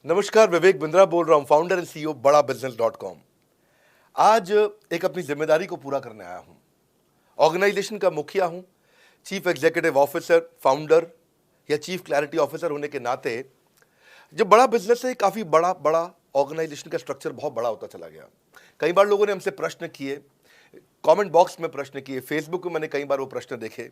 नमस्कार, विवेक बिंद्रा बोल रहा हूं, फाउंडर एंड सीईओ बड़ा बिजनेस .com। आज एक अपनी जिम्मेदारी को पूरा करने आया हूं। ऑर्गेनाइजेशन का मुखिया हूं, चीफ एग्जीक्यूटिव ऑफिसर, फाउंडर या चीफ क्लैरिटी ऑफिसर होने के नाते जो बड़ा बिजनेस है, काफी बड़ा बड़ा ऑर्गेनाइजेशन का स्ट्रक्चर बहुत बड़ा होता चला गया। कई बार लोगों ने हमसे प्रश्न किए, कमेंट बॉक्स में प्रश्न किए, फेसबुक पे मैंने कई बार वो प्रश्न देखे।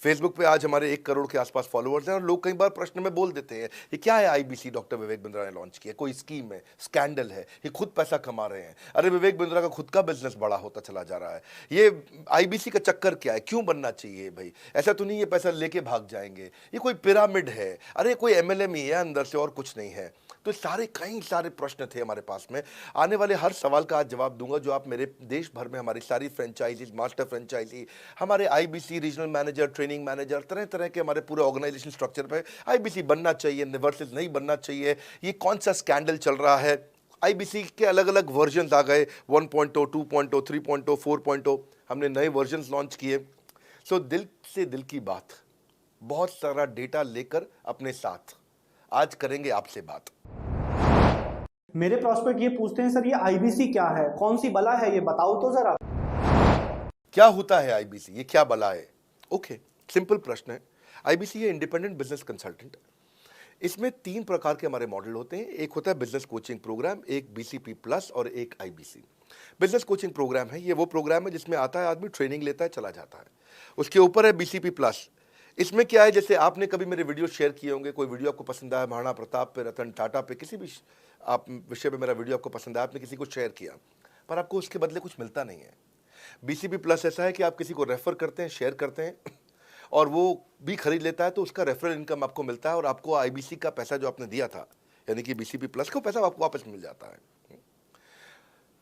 फेसबुक पे आज हमारे 1 करोड़ के आसपास फॉलोअर्स हैं और लोग कई बार प्रश्न में बोल देते हैं, ये क्या है आईबीसी डॉक्टर विवेक बिंद्रा ने लॉन्च किया, कोई स्कीम है, स्कैंडल है, ये खुद पैसा कमा रहे हैं। अरे विवेक बिंद्रा का खुद का बिजनेस बड़ा होता चला जा रहा है, ये आईबीसी का चक्कर क्या है, क्यों बनना चाहिए भाई, ऐसा तो नहीं ये पैसा लेके भाग जाएंगे, ये कोई पिरामिड है, अरे कोई एमएलएम ही है अंदर से और कुछ नहीं है। तो कई सारे प्रश्न थे हमारे पास में। आने वाले हर सवाल का आज जवाब दूंगा जो आप मेरे देश भर में हमारी सारी फ्रेंचाइजीज, मास्टर फ्रेंचाइजी, हमारे IBC regional manager, training manager, तरह तरह के हमारे पूरे ऑर्गेनाइजेशन स्ट्रक्चर पे आईबीसी बनना चाहिए वर्सेस नहीं बनना चाहिए, ये कौन सा स्कैंडल चल रहा है। आईबीसी के अलग अलग वर्जन आ गए, 1.0, 2.0, 3.0, 4.0, हमने नए वर्जन लॉन्च किए। सो दिल से दिल की बात, बहुत सारा डेटा लेकर अपने साथ आज करेंगे आपसे बात। मेरे प्रॉस्पेक्ट ये पूछते हैं, सर ये आईबीसी क्या है, कौन सी बला है, ये बताओ तो जरा। क्या होता है आईबीसी, ये क्या बला है? ओके, सिंपल प्रश्न है। आईबीसी है इंडिपेंडेंट बिजनेस कंसल्टेंट। इसमें 3 प्रकार के हमारे मॉडल होते हैं। एक होता है बिजनेस कोचिंग प्रोग्राम, एक बीसीपी प्लस और एक आईबीसी। बिजनेस कोचिंग प्रोग्राम है, ये वो प्रोग्राम है जिसमें आता है आदमी, ट्रेनिंग लेता है, चला जाता है। उसके ऊपर है बीसीपी प्लस। इसमें क्या है, जैसे आपने कभी मेरे वीडियो शेयर किए होंगे, कोई वीडियो आपको पसंद आया, महाराणा प्रताप पे, रतन टाटा पे, किसी भी आप विषय पे मेरा वीडियो आपको पसंद आया, आपने किसी को शेयर किया, पर आपको उसके बदले कुछ मिलता नहीं है। बीसीपी प्लस ऐसा है कि आप किसी को रेफर करते हैं, शेयर करते हैं और वो भी खरीद लेता है, तो उसका रेफरल इनकम आपको मिलता है और आपको आईबीसी का पैसा जो आपने दिया था, यानी कि बीसीपी प्लस का पैसा आपको वापस मिल जाता है।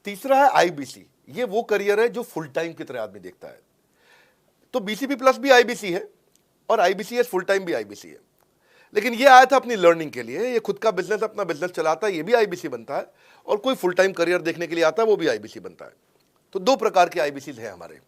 तीसरा है आईबीसी, ये वो करियर है जो फुल टाइम की तरह आदमी देखता है। तो बीसीपी प्लस भी आईबीसी है और आईबीसी फुल टाइम भी आईबीसी है। लेकिन ये आया था अपनी लर्निंग के लिए, ये खुद का बिजनेस, अपना बिजनेस चलाता है, ये भी आईबीसी बनता है, और कोई फुल टाइम करियर देखने के लिए आता है, वो भी आईबीसी बनता है। तो 2 प्रकार के आईबीसी हैं हमारे।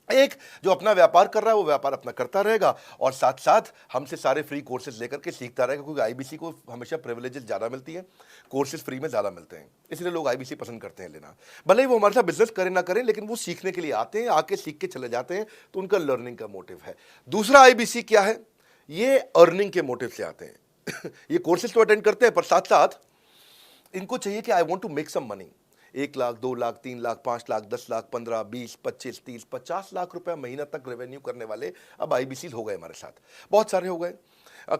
एक जो अपना व्यापार कर रहा है वो व्यापार अपना करता रहेगा और साथ साथ हमसे सारे फ्री कोर्सेज लेकर के सीखता रहेगा, क्योंकि आईबीसी को हमेशा प्रिविलेजेस ज़्यादा मिलती है, कोर्सेज फ्री में ज़्यादा मिलते हैं, इसलिए लोग आईबीसी पसंद करते हैं लेना। भले ही वो हमारे साथ बिजनेस करें ना करें, लेकिन वो सीखने के लिए आते हैं, आके सीख के चले जाते हैं, तो उनका लर्निंग का मोटिव है। दूसरा आईबीसी क्या है, ये अर्निंग के मोटिव से आते हैं। ये कोर्सेज तो अटेंड करते हैं, पर साथ साथ इनको चाहिए कि I want to make some money. 1 lakh, 2 lakh, 3 lakh, 5 lakh, 10 lakh, 15, 20, 25, 30, 50 lakh रुपए महीना तक रेवेन्यू करने वाले अब आईबीसी हो गए हमारे साथ, बहुत सारे हो गए।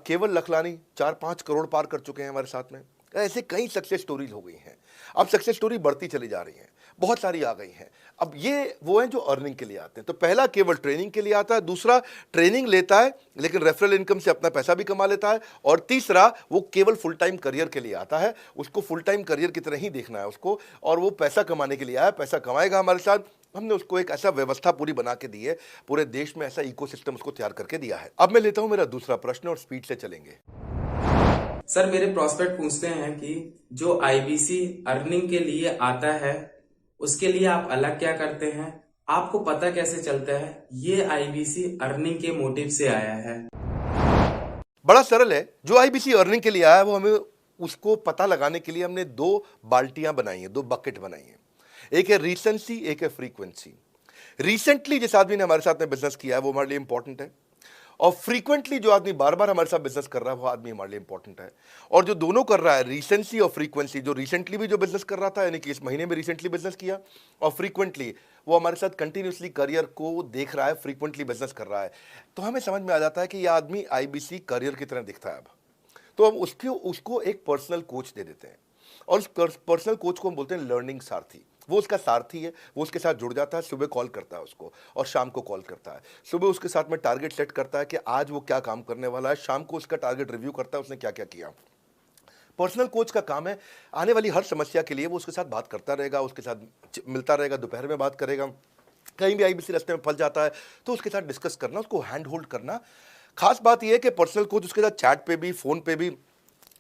केवल लखलानी 4-5 करोड़ पार कर चुके हैं हमारे साथ में। ऐसे कई सक्सेस स्टोरीज हो गई हैं। अब सक्सेस स्टोरी बढ़ती चली जा रही हैं, बहुत सारी आ गई हैं। अब ये वो हैं जो अर्निंग के लिए आते हैं। तो पहला केवल ट्रेनिंग के लिए आता है, दूसरा ट्रेनिंग लेता है लेकिन रेफरल इनकम से अपना पैसा भी कमा लेता है, और तीसरा वो केवल फुल टाइम करियर के लिए आता है। उसको फुल टाइम करियर की तरह ही देखना है उसको, और वो पैसा कमाने के लिए आया, पैसा कमाएगा हमारे साथ। हमने उसको एक ऐसा व्यवस्था पूरी बना के दी है, पूरे देश में ऐसा इकोसिस्टम उसको तैयार करके दिया है। अब मैं लेता हूं मेरा दूसरा प्रश्न और स्पीड से चलेंगे। सर मेरे प्रोस्पेक्ट पूछते हैं कि जो आईबीसी अर्निंग के लिए आता है उसके लिए आप अलग क्या करते हैं, आपको पता कैसे चलता है ये आईबीसी अर्निंग के मोटिव से आया है? बड़ा सरल है, जो आईबीसी अर्निंग के लिए आया है वो हमें उसको पता लगाने के लिए हमने 2 बाल्टियां बनाई हैं, 2 बकेट बनाई हैं। एक है रीसेंसी, एक है फ्रीक्वेंसी। रिसेंटली जिस आदमी ने हमारे साथ में बिजनेस किया है वो हमारे लिए इंपॉर्टेंट है, और फ्रीक्वेंटली जो आदमी बार बार हमारे साथ बिजनेस कर रहा है वो आदमी हमारे लिए इंपॉर्टेंट है। और जो दोनों कर रहा है, रिसेंसी और फ्रीक्वेंसी, जो रिसेंटली भी जो बिजनेस कर रहा था, यानी कि इस महीने में रिसेंटली बिजनेस किया, और फ्रीक्वेंटली वो हमारे साथ कंटिन्यूसली करियर को देख रहा है, फ्रीक्वेंटली बिजनेस कर रहा है, तो हमें समझ में आ जाता है कि यह आदमी आईबीसी करियर की तरह दिखता है। अब तो हम उसको एक पर्सनल कोच दे देते हैं, और उस पर्सनल कोच को हम बोलते हैं लर्निंग सारथी। वो उसका सारथी है, वो उसके साथ जुड़ जाता है, सुबह कॉल करता है उसको और शाम को कॉल करता है। सुबह उसके साथ में टारगेट सेट करता है कि आज वो क्या काम करने वाला है, शाम को उसका टारगेट रिव्यू करता है उसने क्या क्या किया। पर्सनल कोच का काम है आने वाली हर समस्या के लिए वो उसके साथ बात करता रहेगा, उसके साथ मिलता रहेगा, दोपहर में बात करेगा, कहीं भी आईबीसी रास्ते में फंस जाता है तो उसके साथ डिस्कस करना, उसको हैंड होल्ड करना। खास बात यह है कि पर्सनल कोच उसके साथ चैट पे भी, फोन पे भी,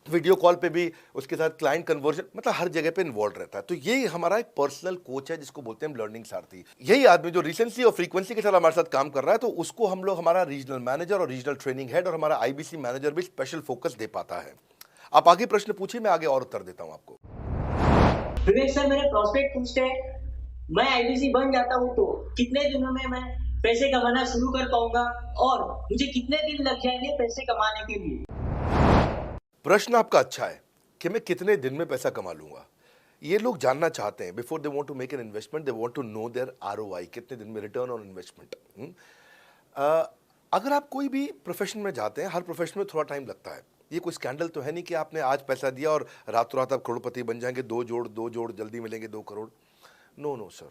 वीडियो कॉल पे भी, उसके साथ क्लाइंट कन्वर्जन, मतलब हर जगह पे इन्वॉल्व रहता है। तो ये हमारा एक पर्सनल कोच है जिसको बोलते हैं हम लर्निंग सारथी। यही आदमी जो रिसेंसी और फ्रीक्वेंसी के साथ हमारे साथ काम कर रहा है, तो उसको हम लोग हमारा रीजनल मैनेजर और रीजनल ट्रेनिंग हेड और हमारा आईबीसी मैनेजर भी स्पेशल फोकस दे पाता है। आप आगे प्रश्न पूछिए, मैं आगे और उत्तर देता हूं आपको। विवेक सर, मेरे प्रोस्पेक्ट पूछते हैं, मैं आईबीसी बन जाता हूँ तो कितने दिनों में मैं पैसे कमाना शुरू कर पाऊंगा और मुझे कितने दिन लग जाएंगे पैसे कमाने के लिए? प्रश्न आपका अच्छा है कि मैं कितने दिन में पैसा कमा लूंगा। ये लोग जानना चाहते हैं, before they want to make an investment they want to know their ROI, कितने दिन में रिटर्न ऑन इन्वेस्टमेंट। अगर आप कोई भी प्रोफेशन में जाते हैं, हर प्रोफेशन में थोड़ा टाइम लगता है। ये कोई स्कैंडल तो है नहीं कि आपने आज पैसा दिया और रातों रात आप करोड़पति बन जाएंगे, दो जोड़ जल्दी मिलेंगे 2 करोड़। नो नो सर,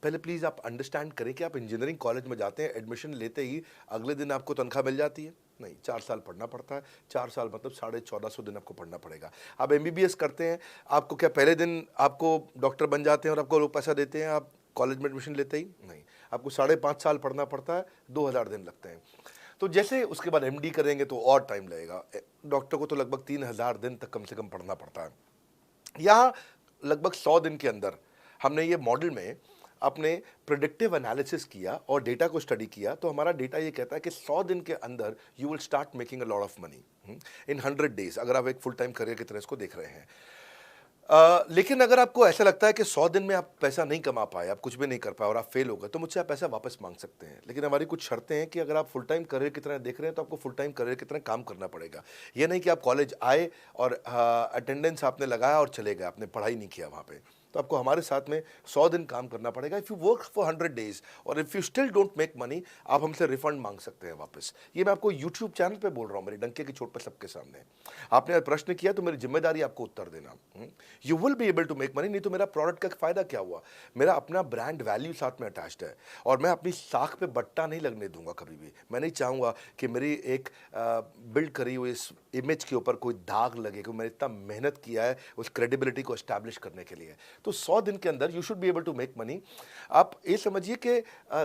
पहले प्लीज़ आप अंडरस्टैंड करें कि आप इंजीनियरिंग कॉलेज में जाते हैं, एडमिशन लेते ही अगले दिन आपको तनख्वाह मिल जाती है? नहीं, 4 साल पढ़ना पड़ता है। 4 साल मतलब 1450 दिन आपको पढ़ना पड़ेगा। आप एमबीबीएस करते हैं, आपको क्या पहले दिन आपको डॉक्टर बन जाते हैं और आपको लोग पैसा देते हैं आप कॉलेज में एडमिशन लेते ही? नहीं, आपको 5.5 साल पढ़ना पड़ता है, 2000 दिन लगते हैं। तो जैसे उसके बाद एमडी करेंगे तो और टाइम लगेगा। डॉक्टर को तो लगभग 3000 दिन तक कम से कम पढ़ना पड़ता है। यहाँ लगभग 100 दिन के अंदर हमने ये मॉडल में अपने प्रिडिक्टिव एनालिसिस किया और डेटा को स्टडी किया, तो हमारा डेटा ये कहता है कि 100 दिन के अंदर you will start making a lot of money in 100 days, अगर आप एक फुल टाइम करियर की तरह इसको देख रहे हैं। लेकिन अगर आपको ऐसा लगता है कि 100 दिन में आप पैसा नहीं कमा पाए, आप कुछ भी नहीं कर पाए और आप फेल हो गए, तो मुझसे आप पैसा वापस मांग सकते हैं। लेकिन हमारी कुछ शर्तें हैं कि अगर आप फुल टाइम करियर की तरह देख रहे हैं तो आपको फुल टाइम करियर की तरह काम करना पड़ेगा। ये नहीं कि आप कॉलेज आए और अटेंडेंस आपने लगाया और चले गए, आपने पढ़ाई नहीं किया वहाँ पे। तो आपको हमारे साथ में 100 दिन काम करना पड़ेगा। If you work for 100 days और if you still don't make money, आप हमसे रिफंड मांग सकते हैं वापस। ये मैं आपको यूट्यूब चैनल पे बोल रहा हूँ, मेरे डंके की चोट पे सबके सामने। आपने प्रश्न किया तो मेरी जिम्मेदारी आपको उत्तर देना। You will be able to make money, नहीं तो मेरा प्रोडक्ट का फायदा क्या हुआ? मेरा अपना ब्रांड वैल्यू साथ में अटैच्ड है और मैं अपनी साख पे बट्टा नहीं लगने दूंगा कभी भी। मैं नहीं चाहूँगा कि मेरी एक बिल्ड करी हुई इस इमेज के ऊपर कोई दाग लगे, क्योंकि मैंने इतना मेहनत किया है उस क्रेडिबिलिटी को एस्टैब्लिश करने के लिए। तो 100 दिन के अंदर you should be able to make money. आप ये समझिए कि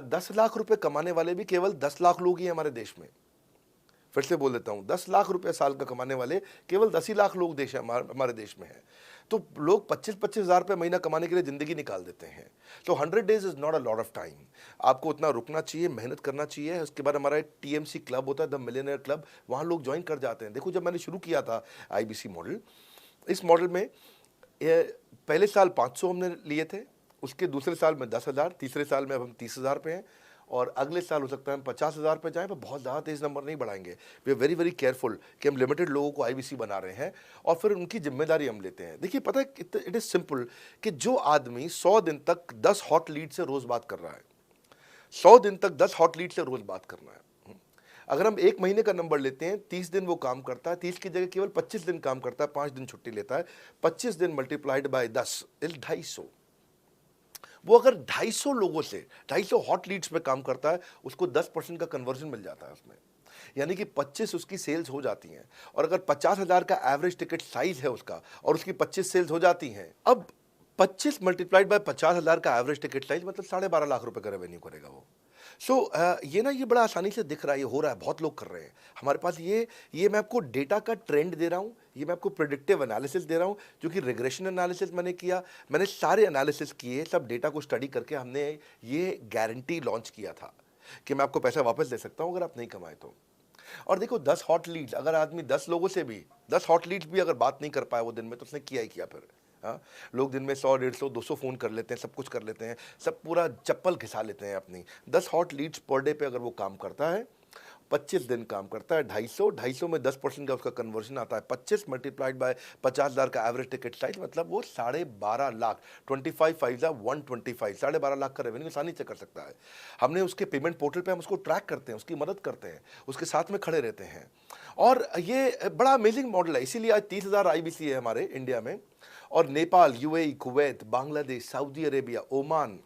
10 लाख रुपए कमाने वाले भी केवल 10 लाख लोग ही हैं हमारे देश में। फिर से बोल देता हूं, 10 लाख रुपए साल का कमाने वाले केवल 10 ही लाख लोग देश हमारे देश में हैं। तो लोग 25-25 हज़ार रुपये महीना कमाने के लिए ज़िंदगी निकाल देते हैं। तो 100 days is not a lot of time. आपको उतना रुकना चाहिए, मेहनत करना चाहिए। उसके बाद हमारा एक टीएमसी क्लब होता है, द मिलियनेयर क्लब, वहाँ लोग ज्वाइन कर जाते हैं। देखो, जब मैंने शुरू किया था आईबीसी मॉडल, इस मॉडल में पहले साल 500 हमने लिए थे, उसके दूसरे साल में 10,000, तीसरे साल में अब हम 30,000 पे हैं और अगले साल हो सकता है हम 50,000 पे जाएं, पर बहुत ज़्यादा तेज़ नंबर नहीं बढ़ाएंगे। We are very very careful कि हम लिमिटेड लोगों को आईबीसी बना रहे हैं और फिर उनकी जिम्मेदारी हम लेते हैं। देखिए, पता है इट इज़ सिंपल कि जो आदमी 100 दिन तक 10 हॉट लीड से रोज़ बात कर रहा है, 100 दिन तक 10 हॉट लीड से रोज़ बात करना है। अगर हम 1 महीने का नंबर लेते हैं, 30 दिन वो काम करता है, 30 की जगह केवल 25 दिन काम करता है, 5 दिन छुट्टी लेता है, 25 दिन मल्टीप्लाइड बाय 10 इज 250। वो अगर 250 लोगों से 250 हॉट लीड्स पे काम करता है, उसको 10% का कन्वर्जन मिल जाता है उसमें, यानी कि 25 उसकी सेल्स हो जाती हैं। और अगर 50,000 का एवरेज टिकट साइज है उसका और उसकी 25 सेल्स हो जाती हैं, अब 25 मल्टीप्लाइड बाय 50,000 का एवरेज टिकट साइज मतलब 12.5 लाख रुपए का रेवेन्यू करेगा वो। ये ना, ये बड़ा आसानी से दिख रहा है, ये हो रहा है, बहुत लोग कर रहे हैं हमारे पास। ये मैं आपको डेटा का ट्रेंड दे रहा हूँ, ये मैं आपको प्रेडिक्टिव एनालिसिस दे रहा हूँ, जो कि रिग्रेशन एनालिसिस मैंने किया। मैंने सारे एनालिसिस किए, सब डेटा को स्टडी करके हमने ये गारंटी लॉन्च किया था कि मैं आपको पैसा वापस दे सकता हूँ अगर आप नहीं कमाए तो। और देखो, 10 हॉट लीड्स, अगर आदमी 10 लोगों से भी 10 हॉट लीड्स भी अगर बात नहीं कर पाए वो दिन में, तो उसने किया ही किया फिर। हाँ, लोग दिन में 100, 150, 200 फ़ोन कर लेते हैं, सब कुछ कर लेते हैं, सब पूरा चप्पल घिसा लेते हैं अपनी। 10 हॉट लीड्स पर डे पे अगर वो काम करता है, 25 दिन काम करता है, 250 में 10% का उसका कन्वर्जन आता है, 25 मल्टीप्लाइड बाय 50,000 का एवरेज टिकट साइज, मतलब वो 12.5 लाख, 25 5 125, 12.5 लाख का रेवेन्यू आसानी से कर सकता है। हमने उसके पेमेंट पोर्टल पे हम उसको ट्रैक करते हैं, उसकी मदद करते हैं, उसके साथ में खड़े रहते हैं। और ये बड़ा अमेजिंग मॉडल है, इसीलिए आज 30,000 आईबीसी है हमारे इंडिया में। और Nepal, UAE, Kuwait, Bangladesh, Saudi Arabia, Oman,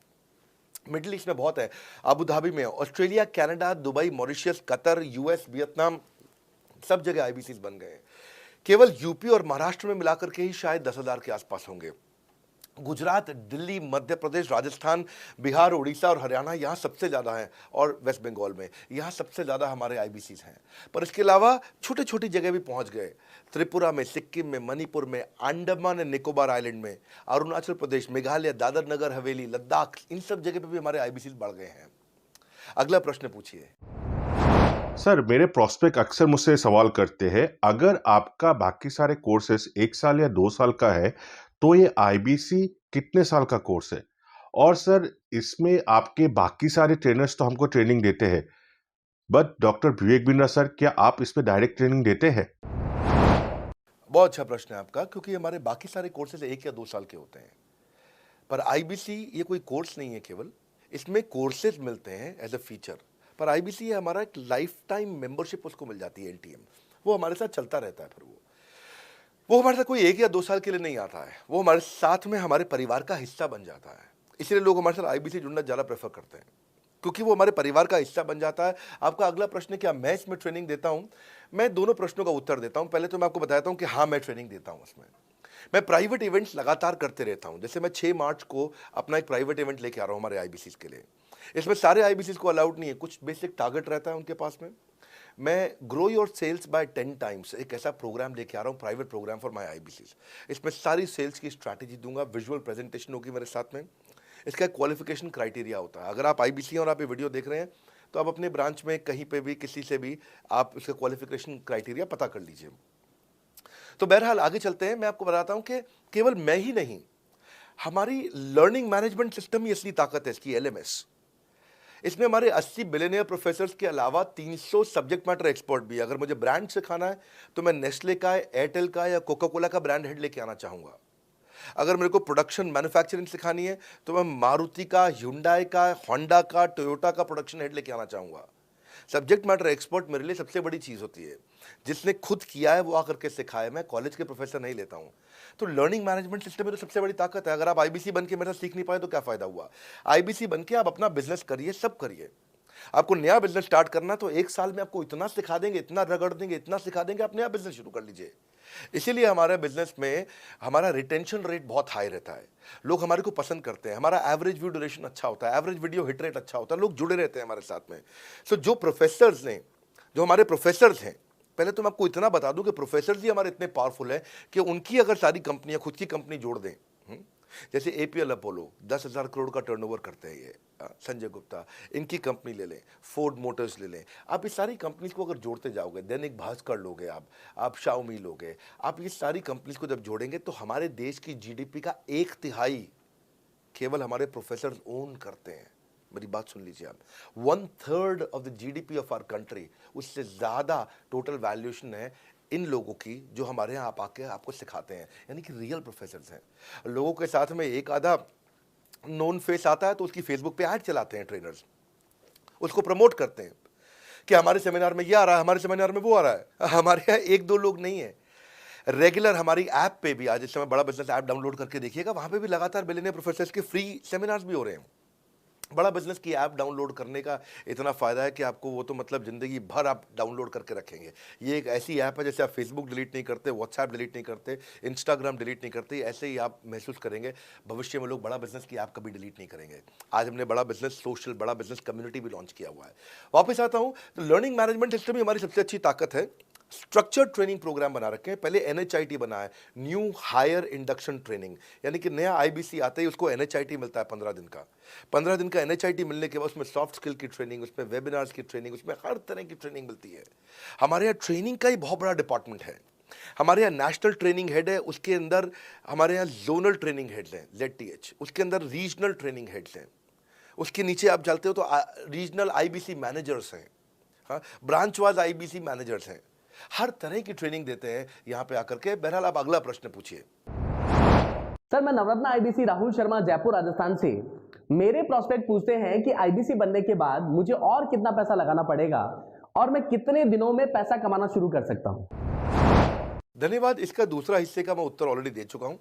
middle east में बहुत है, अबू धाबी में, Australia, Canada, Dubai, Mauritius, Qatar, US, Vietnam, सब जगह आईबीसीज बन गए हैं। केवल यूपी और महाराष्ट्र में मिलाकर के ही शायद 10,000 के आसपास होंगे। गुजरात, दिल्ली, मध्य प्रदेश, राजस्थान, बिहार, उड़ीसा और हरियाणा, यहाँ सबसे ज़्यादा हैं, और वेस्ट बंगाल में यहाँ सबसे ज़्यादा हमारे आईबीसीज हैं। पर इसके अलावा छोटी छोटी जगह भी पहुँच गए, त्रिपुरा में, सिक्किम में, मणिपुर में, अंडमान एंड निकोबार आइलैंड में, अरुणाचल प्रदेश, मेघालय, दादर नगर हवेली, लद्दाख, इन सब जगह पे भी हमारे आईबीसीज बढ़ गए हैं। अगला प्रश्न पूछिए। सर, मेरे प्रोस्पेक्ट अक्सर मुझसे सवाल करते हैं, अगर आपका बाकी सारे कोर्सेस 1 साल या 2 साल का है, तो ये आईबीसी कितने साल का कोर्स है? और सर, इसमें आपके बाकी सारे ट्रेनर्स तो हमको ट्रेनिंग देते हैं, but doctor Vivek Bindra sir, क्या आप इसमें डायरेक्ट ट्रेनिंग देते हैं? बहुत अच्छा प्रश्न है आपका, क्योंकि हमारे बाकी सारे कोर्सेज 1 या 2 साल के होते हैं, पर आईबीसी ये कोई कोर्स नहीं है केवल, इसमें कोर्सेज मिलते हैं एज अ फीचर। पर आईबीसी हमारा एक लाइफ टाइम मेंबरशिप उसको मिल जाती है, एलटीएम, वो हमारे साथ चलता रहता है। फिर वो हमारे साथ कोई 1 या 2 साल के लिए नहीं आता है, वो हमारे साथ में हमारे परिवार का हिस्सा बन जाता है। इसलिए लोग हमारे साथ आईबीसी जुड़ना ज़्यादा प्रेफर करते हैं, क्योंकि वो हमारे परिवार का हिस्सा बन जाता है। आपका अगला प्रश्न है, क्या मैं इसमें ट्रेनिंग देता हूँ? मैं दोनों प्रश्नों का उत्तर देता हूँ। पहले तो मैं आपको बताता हूँ कि हाँ, मैं ट्रेनिंग देता हूँ इसमें। मैं प्राइवेट इवेंट्स लगातार करते रहता हूँ। जैसे मैं 6 मार्च को अपना एक प्राइवेट इवेंट लेके आ रहा हूँ हमारे आईबीसी के लिए। इसमें सारे आईबीसी को अलाउड नहीं है, कुछ बेसिक टारगेट रहता है उनके पास में। मैं grow your sales by 10 times एक ऐसा प्रोग्राम लेके आ रहा हूँ, private program for my IBC. इसमें सारी सेल्स की स्ट्रैटेजी दूंगा, विजुअल प्रेजेंटेशन होगी मेरे साथ में। इसका एक क्वालिफिकेशन क्राइटेरिया होता है। अगर आप आईबीसी और आप ये वीडियो देख रहे हैं, तो आप अपने ब्रांच में कहीं पे भी किसी से भी आप इसका क्वालिफिकेशन क्राइटेरिया पता कर लीजिए। तो बहरहाल आगे चलते हैं। मैं आपको बताता हूं कि केवल मैं ही नहीं, हमारी लर्निंग मैनेजमेंट सिस्टम ही असली ताकत है इसकी, एलएमएस। इसमें हमारे 80 बिलियनियर प्रोफेसर्स के अलावा 300 सब्जेक्ट मैटर एक्सपर्ट भी है। अगर मुझे ब्रांड सिखाना है, तो मैं नेस्ले का, एयरटेल का या कोका कोला का ब्रांड हेड लेके आना चाहूँगा। अगर मेरे को प्रोडक्शन मैन्युफैक्चरिंग सिखानी है, तो मैं मारुति का, ह्युंडई का, होंडा का, टोयोटा का प्रोडक्शन हेड लेके आना चाहूँगा। सब्जेक्ट मैटर एक्सपर्ट मेरे लिए सबसे बड़ी चीज़ होती है। जिसने खुद किया है वो आकर के सिखाए। मैं कॉलेज के प्रोफेसर नहीं लेता हूँ। तो लर्निंग मैनेजमेंट सिस्टम में तो सबसे बड़ी ताकत है। अगर आप आईबीसी बन के मेरे साथ सीख नहीं पाए तो क्या फ़ायदा हुआ? आईबीसी बन के आप अपना बिजनेस करिए, सब करिए। आपको नया बिजनेस स्टार्ट करना, तो 1 साल में आपको इतना सिखा देंगे, इतना रगड़ देंगे, इतना सिखा देंगे, आप नया बिजनेस शुरू कर लीजिए। इसीलिए हमारे बिजनेस में हमारा रिटेंशन रेट बहुत हाई रहता है। लोग हमारे को पसंद करते हैं। हमारा एवरेज व्यू ड्यूरेशन अच्छा होता है, एवरेज वीडियो हिट रेट अच्छा होता है, लोग जुड़े रहते हैं हमारे साथ में। सो जो प्रोफेसर्स ने, जो हमारे प्रोफेसर्स हैं, पहले तो मैं आपको इतना बता दूं कि प्रोफेसर्स ही हमारे इतने पावरफुल हैं कि उनकी अगर सारी कंपनियां खुद की कंपनी जोड़ दें, जैसे एपीएल अपोलो 10,000 करोड़ का टर्नओवर करते हैं ये, संजय गुप्ता, इनकी कंपनी ले लें, फोर्ड मोटर्स ले लें। आप इस सारी कंपनीज को अगर जोड़ते जाओगे, दैनिक भास्कर लोगे, आप शाओमी लोगे, आप ये सारी कंपनीज को जब जोड़ेंगे, तो हमारे देश की जीडीपी का 1/3 केवल हमारे प्रोफेसर ओन करते हैं। मेरी बात सुन लीजिए आप, 1/3 of the GDP of our country, उससे ज़्यादा टोटल वैल्यूएशन है इन लोगों की, जो हमारे यहाँ आप आके आपको सिखाते हैं, यानी कि रियल प्रोफेसर्स हैं। लोगों के साथ में एक आधा नोन फेस आता है, तो उसकी फेसबुक पे ऐड चलाते हैं ट्रेनर्स, उसको प्रमोट करते हैं कि हमारे सेमिनार में ये आ रहा है, हमारे सेमिनार में वो आ रहा है। हमारे यहाँ 1-2 लोग नहीं है, रेगुलर हमारी ऐप पे भी, आज इस समय बड़ा बिजनेस ऐप डाउनलोड करके देखिएगा, वहाँ पे भी लगातार बिलियनियर प्रोफेसर्स के फ्री सेमिनार्स भी हो रहे हैं। बड़ा बिजनेस की ऐप डाउनलोड करने का इतना फ़ायदा है कि आपको वो तो मतलब ज़िंदगी भर आप डाउनलोड करके रखेंगे। ये एक ऐसी ऐप है, जैसे आप फेसबुक डिलीट नहीं करते, व्हाट्सएप डिलीट नहीं करते, इंस्टाग्राम डिलीट नहीं करते, ऐसे ही आप महसूस करेंगे। भविष्य में लोग बड़ा बिजनेस की ऐप कभी डिलीट नहीं करेंगे। आज हमने बड़ा बिजनेस सोशल, बड़ा बिजनेस कम्युनिटी भी लॉन्च किया हुआ है। वापस आता हूँ, तो लर्निंग मैनेजमेंट सिस्टम ही हमारी सबसे अच्छी ताकत है। स्ट्रक्चर्ड ट्रेनिंग प्रोग्राम बना रखे हैं। पहले एनएचआईटी बना है, न्यू हायर इंडक्शन ट्रेनिंग, यानी कि नया आईबीसी आता है, उसको एनएचआईटी मिलता है 15 दिन का। 15 दिन का एनएचआईटी मिलने के बाद उसमें सॉफ्ट स्किल की ट्रेनिंग, उसमें वेबिनार्स की ट्रेनिंग, उसमें हर तरह की ट्रेनिंग मिलती है। हमारे यहाँ ट्रेनिंग का ही बहुत बड़ा डिपार्टमेंट है। हमारे यहाँ नेशनल ट्रेनिंग हेड है, उसके अंदर हमारे यहाँ जोनल ट्रेनिंग हेड्स हैं, ZTH, उसके अंदर रीजनल ट्रेनिंग हेड्स हैं, उसके नीचे आप चलते हो तो रीजनल आईबीसी मैनेजर्स हैं, हाँ, ब्रांच वाइज आईबीसी मैनेजर्स हैं। हर तरह की ट्रेनिंग देते हैं यहाँ पे आकर के। बहरहाल आप अगला प्रश्न पूछिए। सर, मैं नवरत्न आईबीसी राहुल शर्मा, जयपुर राजस्थान से। मेरे प्रोस्पेक्ट पूछते हैं कि आईबीसी बनने के बाद मुझे और कितना पैसा लगाना पड़ेगा और मैं कितने दिनों में पैसा कमाना शुरू कर सकता हूं? धन्यवाद। इसका दूसरा हिस्से का मैं उत्तर ऑलरेडी दे चुका हूं,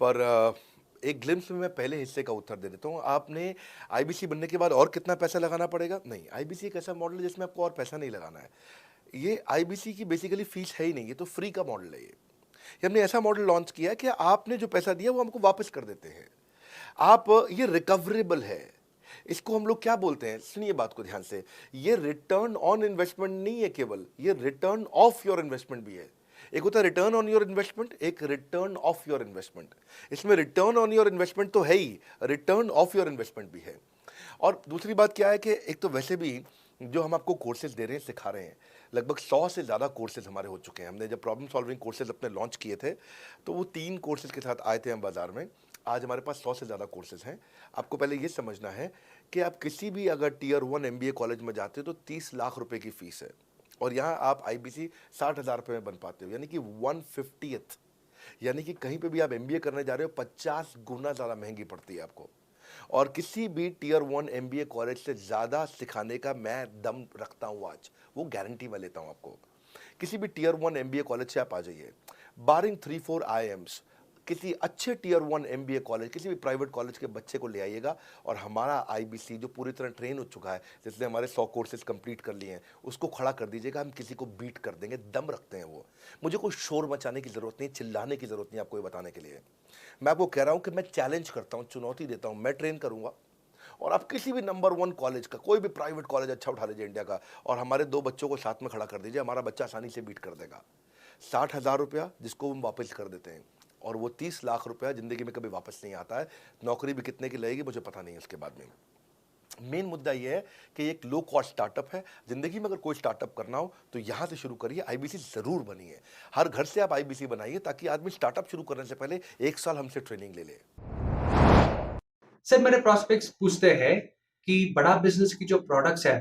पर एक ग्लिम्स में मैं पहले हिस्से का उत्तर दे देता हूं। आपने आईबीसी बनने के बाद और कितना पैसा लगाना पड़ेगा? नहीं, आईबीसी एक ऐसा मॉडल है जिसमें आपको और पैसा नहीं लगाना है। ये आईबीसी की बेसिकली फीस है ही नहीं, ये तो फ्री का मॉडल है। ये हमने ऐसा मॉडल लॉन्च किया कि आपने जो पैसा दिया वो हमको वापस कर देते हैं आप। ये रिकवरेबल है। इसको हम लोग क्या बोलते हैं, सुनिए बात को ध्यान से, ये रिटर्न ऑन इन्वेस्टमेंट नहीं है केवल, ये रिटर्न ऑफ योर इन्वेस्टमेंट भी है। एक होता है रिटर्न ऑन योर इन्वेस्टमेंट, एक रिटर्न ऑफ योर इन्वेस्टमेंट। इसमें रिटर्न ऑन योर इन्वेस्टमेंट तो है ही, रिटर्न ऑफ योर इन्वेस्टमेंट भी है। और दूसरी बात क्या है कि एक तो वैसे भी जो हम आपको कोर्सेज दे रहे हैं, सिखा रहे हैं, लगभग 100 से ज़्यादा कोर्सेज हमारे हो चुके हैं। हमने जब प्रॉब्लम सॉल्विंग कोर्सेज अपने लॉन्च किए थे तो वो 3 कोर्सेज के साथ आए थे हम बाज़ार में। आज हमारे पास 100 से ज़्यादा कोर्सेज हैं। आपको पहले ये समझना है कि आप किसी भी अगर टियर 1 MBA कॉलेज में जाते हो तो 30 लाख रुपए की फ़ीस है, और यहाँ आप IBC 60,000 रुपये में बन पाते हो, यानी कि 1/50th। यानी कि कहीं पे भी आप MBA करने जा रहे हो 50 गुना ज़्यादा महंगी पड़ती है आपको। और किसी भी टियर 1 MBA कॉलेज से ज़्यादा सिखाने का मैं दम रखता हूँ आज, वो गारंटी मैं लेता हूँ आपको। किसी भी टियर 1 MBA कॉलेज से आप आ जाइए, बारिंग 3-4 IIMs, किसी अच्छे टियर 1 MBA कॉलेज, किसी भी प्राइवेट कॉलेज के बच्चे को ले आइएगा, और हमारा IBC जो पूरी तरह ट्रेन हो चुका है, जिसने हमारे 100 कोर्सेज कंप्लीट कर लिए हैं, उसको खड़ा कर दीजिएगा, हम किसी को बीट कर देंगे। दम रखते हैं वो। मुझे कोई शोर मचाने की ज़रूरत नहीं, चिल्लाने की ज़रूरत नहीं आपको ये बताने के लिए। मैं आपको कह रहा हूँ कि मैं चैलेंज करता हूँ, चुनौती देता हूँ, मैं ट्रेन करूँगा, और आप किसी भी नंबर 1 कॉलेज का, कोई भी प्राइवेट कॉलेज अच्छा उठा लीजिए इंडिया का, और हमारे 2 बच्चों को साथ में खड़ा कर दीजिए, हमारा बच्चा आसानी से बीट कर देगा। 60,000 रुपया जिसको हम वापस कर देते हैं, और वो 30 लाख रुपया ज़िंदगी में कभी वापस नहीं आता है। नौकरी भी कितने की लगेगी मुझे पता नहीं है उसके बाद में। मेन मुद्दा ये है कि एक लो कॉस्ट स्टार्टअप है। ज़िंदगी में अगर कोई स्टार्टअप करना हो तो यहाँ से शुरू करिए, IBC ज़रूर बनिए। हर घर से आप IBC बनाइए, ताकि आदमी स्टार्टअप शुरू करने से पहले 1 साल हमसे ट्रेनिंग ले ले। सर मेरे प्रोस्पेक्ट्स पूछते हैं कि बड़ा बिजनेस की जो प्रोडक्ट्स है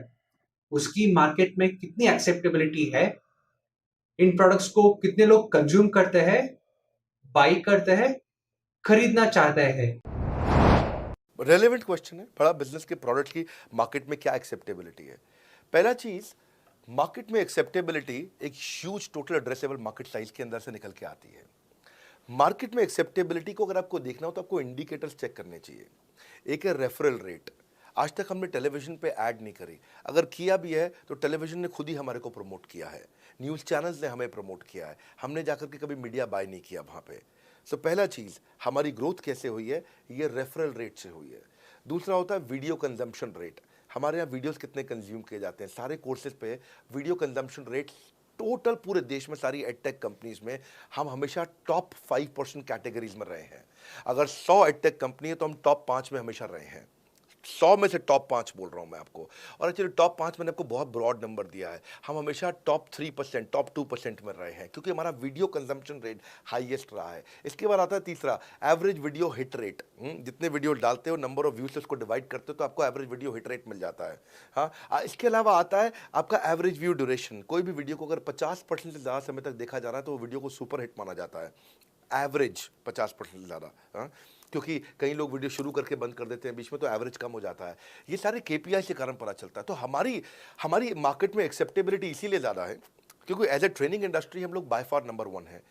उसकी मार्केट में कितनी एक्सेप्टेबिलिटी है, इन प्रोडक्ट्स को कितने लोग कंज्यूम करते हैं, बाई करते हैं, खरीदना चाहते हैं। रेलेवेंट क्वेश्चन है। बड़ा बिजनेस के प्रोडक्ट की मार्केट में क्या एक्सेप्टेबिलिटी है? पहला चीज़, मार्केट में एक्सेप्टेबिलिटी एक huge total addressable market size के अंदर से निकल के आती है। मार्केट में एक्सेप्टेबिलिटी को अगर आपको देखना हो तो आपको इंडिकेटर्स चेक करने चाहिए। एक है रेफरल रेट। आज तक हमने टेलीविजन पे ऐड नहीं करी, अगर किया भी है तो टेलीविजन ने खुद ही हमारे को प्रमोट किया है, न्यूज़ चैनल्स ने हमें प्रमोट किया है, हमने जाकर के कभी मीडिया बाय नहीं किया वहाँ पे। सो पहला चीज़, हमारी ग्रोथ कैसे हुई है, ये रेफरल रेट से हुई है। दूसरा होता है वीडियो कंजम्पशन रेट। हमारे यहाँ वीडियोस कितने कंज्यूम किए जाते हैं, सारे कोर्सेज पे वीडियो कंजम्पशन रेट टोटल पूरे देश में सारी एडटेक कंपनीज में हम हमेशा टॉप 5% कैटेगरीज में रहे हैं। अगर 100 एडटेक कंपनी है तो हम टॉप 5 में हमेशा रहे हैं। 100 में से टॉप 5 बोल रहा हूं मैं आपको, और एक्चुअली टॉप 5 मैंने आपको बहुत ब्रॉड नंबर दिया है। हम हमेशा टॉप 3%, टॉप 2% में रहे हैं, क्योंकि हमारा वीडियो कंजम्पशन रेट हाईएस्ट रहा है। इसके बाद आता है तीसरा, एवरेज वीडियो हिट रेट। जितने वीडियो डालते हो, नंबर ऑफ व्यूज से उसको डिवाइड करते हो तो आपको एवरेज वीडियो हिट रेट मिल जाता है। हाँ, इसके अलावा आता है आपका एवरेज व्यू ड्यूरेशन। कोई भी वीडियो को अगर 50% से ज़्यादा समय तक देखा जा रहा है तो वो वीडियो को सुपर हिट माना जाता है। एवरेज 50% से ज़्यादा, क्योंकि कई लोग वीडियो शुरू करके बंद कर देते हैं बीच में, तो एवरेज कम हो जाता है। ये सारे KPI के कारण पता चलता है। तो हमारी मार्केट में एक्सेप्टेबिलिटी इसीलिए ज़्यादा है क्योंकि एज ए ट्रेनिंग इंडस्ट्री हम लोग बाय फार नंबर 1 है।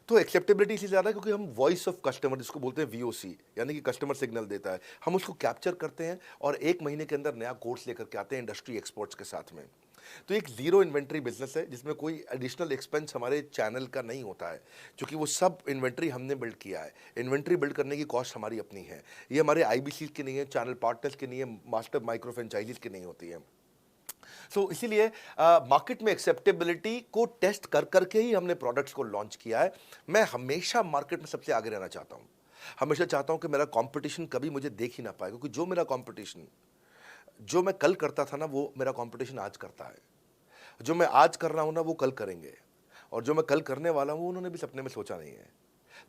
तो एक्सेप्टेबिलिटी इसलिए ज़्यादा है क्योंकि हम वॉइस ऑफ कस्टमर, जिसको बोलते हैं VOC, यानी कि कस्टमर सिग्नल देता है, हम उसको कैप्चर करते हैं और 1 महीने के अंदर नया कोर्स लेकर के आते हैं इंडस्ट्री एक्सपर्ट्स के साथ में। तो एक जीरो इन्वेंट्री बिजनेस है जिसमें कोई एडिशनल एक्सपेंस हमारे चैनल का नहीं होता है, क्योंकि वो सब इन्वेंट्री हमने बिल्ड किया है। इन्वेंट्री बिल्ड करने की कॉस्ट हमारी अपनी है। ये हमारे IBC की नहीं है, चैनल पार्टनर्स की नहीं है, मास्टर माइक्रो फ्रेंचाइजीज की नहीं होती है। सो इसीलिए मार्केट में एक्सेप्टेबिलिटी को टेस्ट कर करके ही हमने प्रोडक्ट्स को लॉन्च किया है। मैं हमेशा मार्केट में सबसे आगे रहना चाहता हूँ। हमेशा चाहता हूँ कि मेरा कंपटीशन कभी मुझे देख ही ना पाए, क्योंकि जो मेरा कंपटीशन, जो मैं कल करता था ना, वो मेरा कंपटीशन आज करता है। जो मैं आज कर रहा हूँ ना, वो कल करेंगे, और जो मैं कल करने वाला हूँ उन्होंने भी सपने में सोचा नहीं है।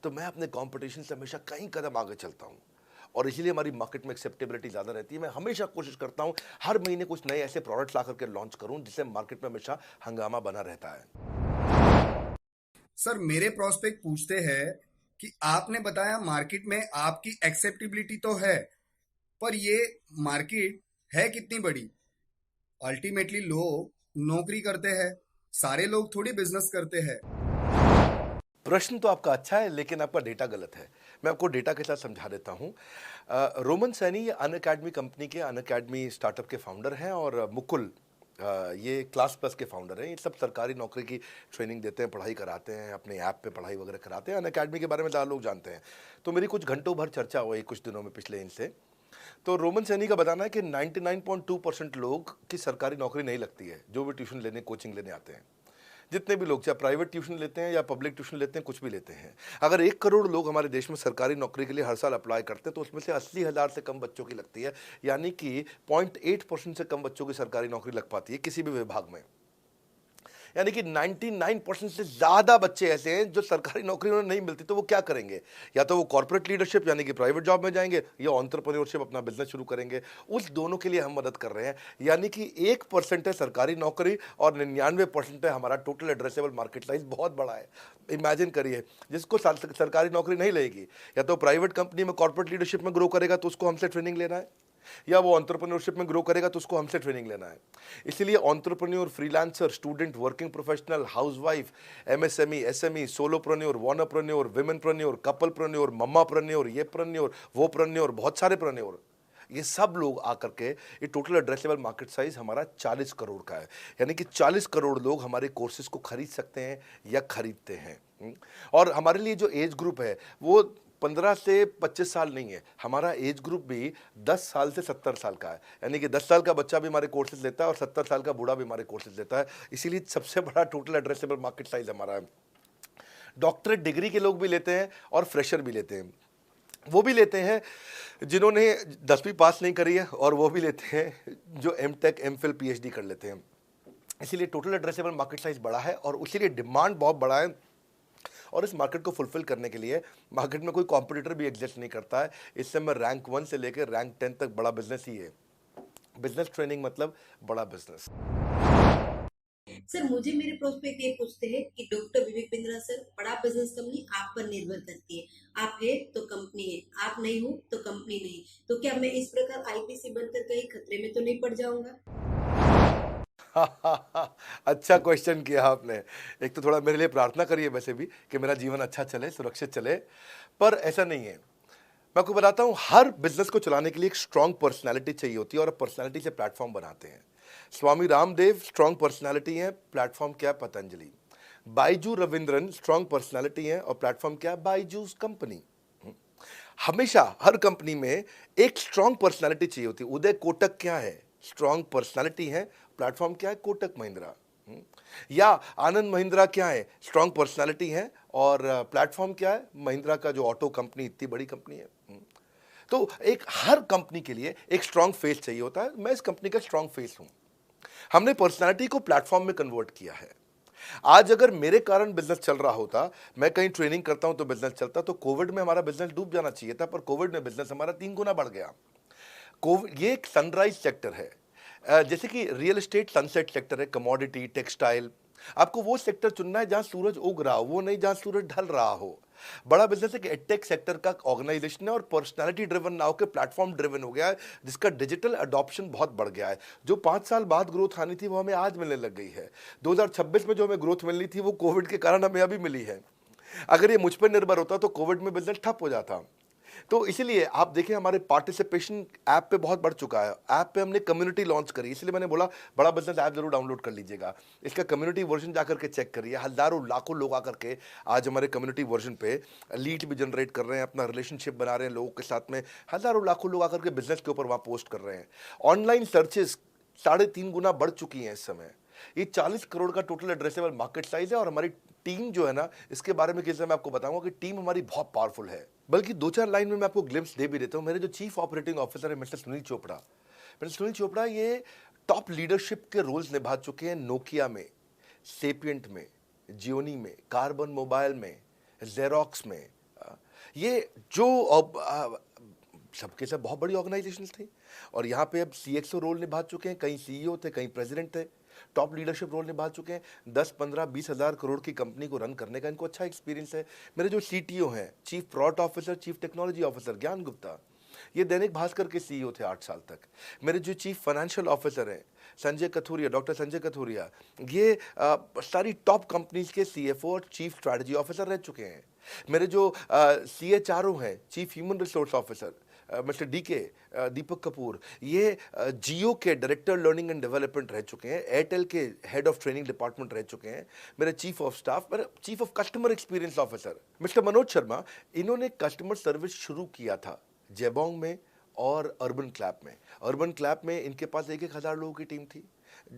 तो मैं अपने कंपटीशन से हमेशा कई कदम आगे चलता हूँ, और इसीलिए हमारी मार्केट में एक्सेप्टेबिलिटी ज़्यादा रहती है। मैं हमेशा कोशिश करता हूँ हर महीने कुछ नए ऐसे प्रोडक्ट्स ला करके लॉन्च करूँ जिससे मार्केट में हमेशा हंगामा बना रहता है। सर मेरे प्रोस्पेक्ट पूछते हैं कि आपने बताया मार्केट में आपकी एक्सेप्टेबिलिटी तो है, पर ये मार्केट है कितनी बड़ी? अल्टीमेटली लोग नौकरी करते हैं, सारे लोग थोड़ी बिजनेस करते हैं। प्रश्न तो आपका अच्छा है, लेकिन आपका डेटा गलत है। मैं आपको डेटा के साथ समझा देता हूँ। रोमन सैनी ये अनअकैडमी कंपनी के, अनअकैडमी स्टार्टअप के फाउंडर हैं, और मुकुल ये क्लास प्लस के फाउंडर हैं। ये सब सरकारी नौकरी की ट्रेनिंग देते हैं, पढ़ाई कराते हैं, अपने ऐप पे पढ़ाई वगैरह कराते हैं। अनअकैडमी के बारे में ज़्यादा लोग जानते हैं। तो मेरी कुछ घंटों भर चर्चा हुई कुछ दिनों में पिछले इनसे। तो रोमन सैनी का बताना है कि 99.2% लोग की सरकारी नौकरी नहीं लगती है, जो भी ट्यूशन लेने, कोचिंग लेने आते हैं। जितने भी लोग चाहे प्राइवेट ट्यूशन लेते हैं या पब्लिक ट्यूशन लेते हैं, कुछ भी लेते हैं, अगर 1 करोड़ लोग हमारे देश में सरकारी नौकरी के लिए हर साल अप्लाई करते हैं तो उसमें से 80,000 से कम बच्चों की लगती है, यानी कि 0.8% से कम बच्चों की सरकारी नौकरी लग पाती है किसी भी विभाग में। यानी कि 99% से ज़्यादा बच्चे ऐसे हैं जो सरकारी नौकरी उन्हें नहीं मिलती, तो वो क्या करेंगे? या तो वो कॉर्पोरेट लीडरशिप यानी कि प्राइवेट जॉब में जाएंगे या एंटरप्रेन्योरशिप अपना बिजनेस शुरू करेंगे। उस दोनों के लिए हम मदद कर रहे हैं, यानी कि 1% है सरकारी नौकरी और 99% है हमारा टोटल एड्रेसेबल मार्केट साइज। बहुत बड़ा है। इमेजिन करिए, जिसको सरकारी नौकरी नहीं लगेगी, या तो प्राइवेट कंपनी में कॉर्पोरेट लीडरशिप में ग्रो करेगा तो उसको हमसे ट्रेनिंग लेना है, या वो एंटरप्रेन्योरशिप में ग्रो करेगा तो उसको हमसे ट्रेनिंग लेना है। इसलिए entrepreneur, freelancer, student, working professional, housewife, MSME, SME, solopreneur, wantrepreneur, womenpreneur, couplepreneur, mommapreneur, ये प्रेन्योर, वो प्रेन्योर, बहुत सारे प्रेन्योर, ये सब लोग आकर के ये टोटल एड्रेसेबल मार्केट साइज हमारा 40 करोड़ का है। यानी कि 40 करोड़ लोग हमारे कोर्सेज को खरीद सकते हैं या खरीदते हैं। और हमारे लिए जो एज ग्रुप है वो 15 से 25 साल नहीं है, हमारा एज ग्रुप भी 10 साल से 70 साल का है। यानी कि 10 साल का बच्चा भी हमारे कोर्सेज लेता है और 70 साल का बूढ़ा भी हमारे कोर्सेज लेता है। इसीलिए सबसे बड़ा टोटल एड्रेसेबल मार्केट साइज हमारा है। डॉक्टरेट डिग्री के लोग भी लेते हैं और फ्रेशर भी लेते हैं। वो भी लेते हैं जिन्होंने 10वीं पास नहीं करी है, और वो भी लेते हैं जो एमटेक, एमफिल, पीएचडी कर लेते हैं। इसीलिए टोटल एड्रेसेबल मार्केट साइज बड़ा है और इसीलिए डिमांड बहुत बड़ा है। और इस मार्केट को फुलफिल करने के लिए मार्केट में कोई कॉम्पिटिटर भी एग्जिस्ट नहीं करता है। इस समय रैंक 1 से लेकर रैंक 10 तक बड़ा बिजनेस ही है। बिजनेस ट्रेनिंग मतलब बड़ा बिजनेस। सर, मुझे मेरे प्रोस्पेक्ट ये पूछते हैं कि डॉक्टर विवेक बिंद्रा सर, बड़ा बिजनेस कंपनी आप पर निर्भर करती है। आप है तो कंपनी है, आप नहीं हो तो कंपनी नहीं। तो क्या मैं इस प्रकार आईपीसी बनकर कहीं खतरे में तो नहीं पड़ जाऊंगा? अच्छा क्वेश्चन किया आपने। एक तो थोड़ा मेरे लिए प्रार्थना करिए वैसे भी कि मेरा जीवन अच्छा चले, सुरक्षित चले, पर ऐसा नहीं है। मैं आपको बताता हूँ, हर बिजनेस को चलाने के लिए एक स्ट्रांग पर्सनालिटी चाहिए होती है और पर्सनालिटी से प्लेटफॉर्म बनाते हैं। स्वामी रामदेव स्ट्रांग पर्सनालिटी है, प्लेटफॉर्म क्या है? पतंजलि। बाइजू रविंद्रन स्ट्रांग पर्सनालिटी है और प्लेटफॉर्म क्या है? बाइजूस कंपनी। हमेशा हर कंपनी में एक स्ट्रांग पर्सनालिटी चाहिए होती है। उदय कोटक क्या है? स्ट्रांग पर्सनालिटी है, प्लेटफॉर्म क्या है? कोटक महिंद्रा। या आनंद महिंद्रा क्या है? स्ट्रांग पर्सनालिटी है और प्लेटफॉर्म क्या है? महिंद्रा का जो ऑटो कंपनी, इतनी बड़ी कंपनी है। तो एक हर कंपनी के लिए एक स्ट्रांग फेस चाहिए होता है। मैं इस कंपनी का स्ट्रांग फेस हूं। हमने पर्सनालिटी को प्लेटफॉर्म में कन्वर्ट किया है। आज अगर मेरे कारण बिजनेस चल रहा होता, मैं कहीं ट्रेनिंग करता हूं तो बिजनेस चलता, तो कोविड में हमारा बिजनेस डूब जाना चाहिए था, पर कोविड में बिजनेस हमारा 3 गुना बढ़ गया। कोविड ये एक सनराइज सेक्टर है, जैसे कि रियल एस्टेट सनसेट सेक्टर है, कमोडिटी, टेक्सटाइल। आपको वो सेक्टर चुनना है जहां सूरज उग रहा हो, वो नहीं जहां सूरज ढल रहा हो। बड़ा बिजनेस है कि एडटेक सेक्टर का ऑर्गेनाइजेशन है और पर्सनालिटी ड्रिवन ना होकर प्लेटफॉर्म ड्रिवन हो गया है, जिसका डिजिटल अडॉप्शन बहुत बढ़ गया है। जो 5 साल बाद ग्रोथ आनी थी वो हमें आज मिलने लग गई है। 2026 में जो हमें ग्रोथ मिलनी थी वो कोविड के कारण हमें अभी मिली है। अगर ये मुझ पर निर्भर होता तो कोविड में बिजनेस ठप हो जाता। तो इसीलिए आप देखिए, हमारे पार्टिसिपेशन ऐप पे बहुत बढ़ चुका है। ऐप पे हमने कम्युनिटी लॉन्च करी, इसलिए मैंने बोला बड़ा बिजनेस ऐप जरूर डाउनलोड कर लीजिएगा। इसका कम्युनिटी वर्जन जाकर के चेक करिए। हजारों लाखों लोग आकर के आज हमारे कम्युनिटी वर्जन पे लीड भी जनरेट कर रहे हैं, अपना रिलेशनशिप बना रहे हैं लोगों के साथ में। हजारों लाखों लोग आकर के बिजनेस के ऊपर वहाँ पोस्ट कर रहे हैं। ऑनलाइन सर्चेस 3.5 गुना बढ़ चुकी हैं इस समय। ये 40 करोड़ का टोटल एड्रेसेबल मार्केट साइज है और हमारी टीम जो है ना, इसके बारे में किसी मैं आपको बताऊंगा कि टीम हमारी बहुत पावरफुल है। बल्कि 2-4 लाइन में मैं आपको ग्लिम्स दे भी देता हूं। मेरे जो चीफ ऑपरेटिंग ऑफिसर है मिस्टर सुनील चोपड़ा, ये टॉप लीडरशिप के रोल्स निभा चुके हैं नोकिया में, सेपियंट में, जियोनी में, कार्बन मोबाइल में, जेरोक्स में। ये जो सबके सब बहुत बड़ी ऑर्गेनाइजेशंस थी और यहाँ पे अब सीएक्सओ रोल निभा चुके हैं, कहीं सीईओ थे, कहीं प्रेसिडेंट थे, टॉप लीडरशिप रोल निभा चुके हैं। 10, 15, 20 हज़ार करोड़ की कंपनी को रन करने का इनको अच्छा एक्सपीरियंस है। मेरे जो सीटीओ हैं, chief product officer, chief technology officer ज्ञान गुप्ता, ये दैनिक भास्कर के सीईओ थे 8 साल तक। मेरे जो चीफ फाइनेंशियल ऑफिसर हैं संजय कथुरिया, डॉक्टर संजय कथुरिया, ये सारी टॉप कंपनीज के सीएफओ और चीफ स्ट्रैटेजी ऑफिसर रह चुके हैं। मेरे जो CHRO हैं, chief human resource officer mister Deepak Kapoor, ये जियो के डायरेक्टर लर्निंग एंड डेवलपमेंट रह चुके हैं, एयरटेल के हेड ऑफ ट्रेनिंग डिपार्टमेंट रह चुके हैं। मेरे चीफ ऑफ स्टाफ, मेरे chief of customer experience officer mister Manoj Sharma, इन्होंने कस्टमर सर्विस शुरू किया था जेबोंग में और अर्बन क्लैप में। अर्बन क्लैप में इनके पास 1-1 हज़ार लोगों की टीम थी।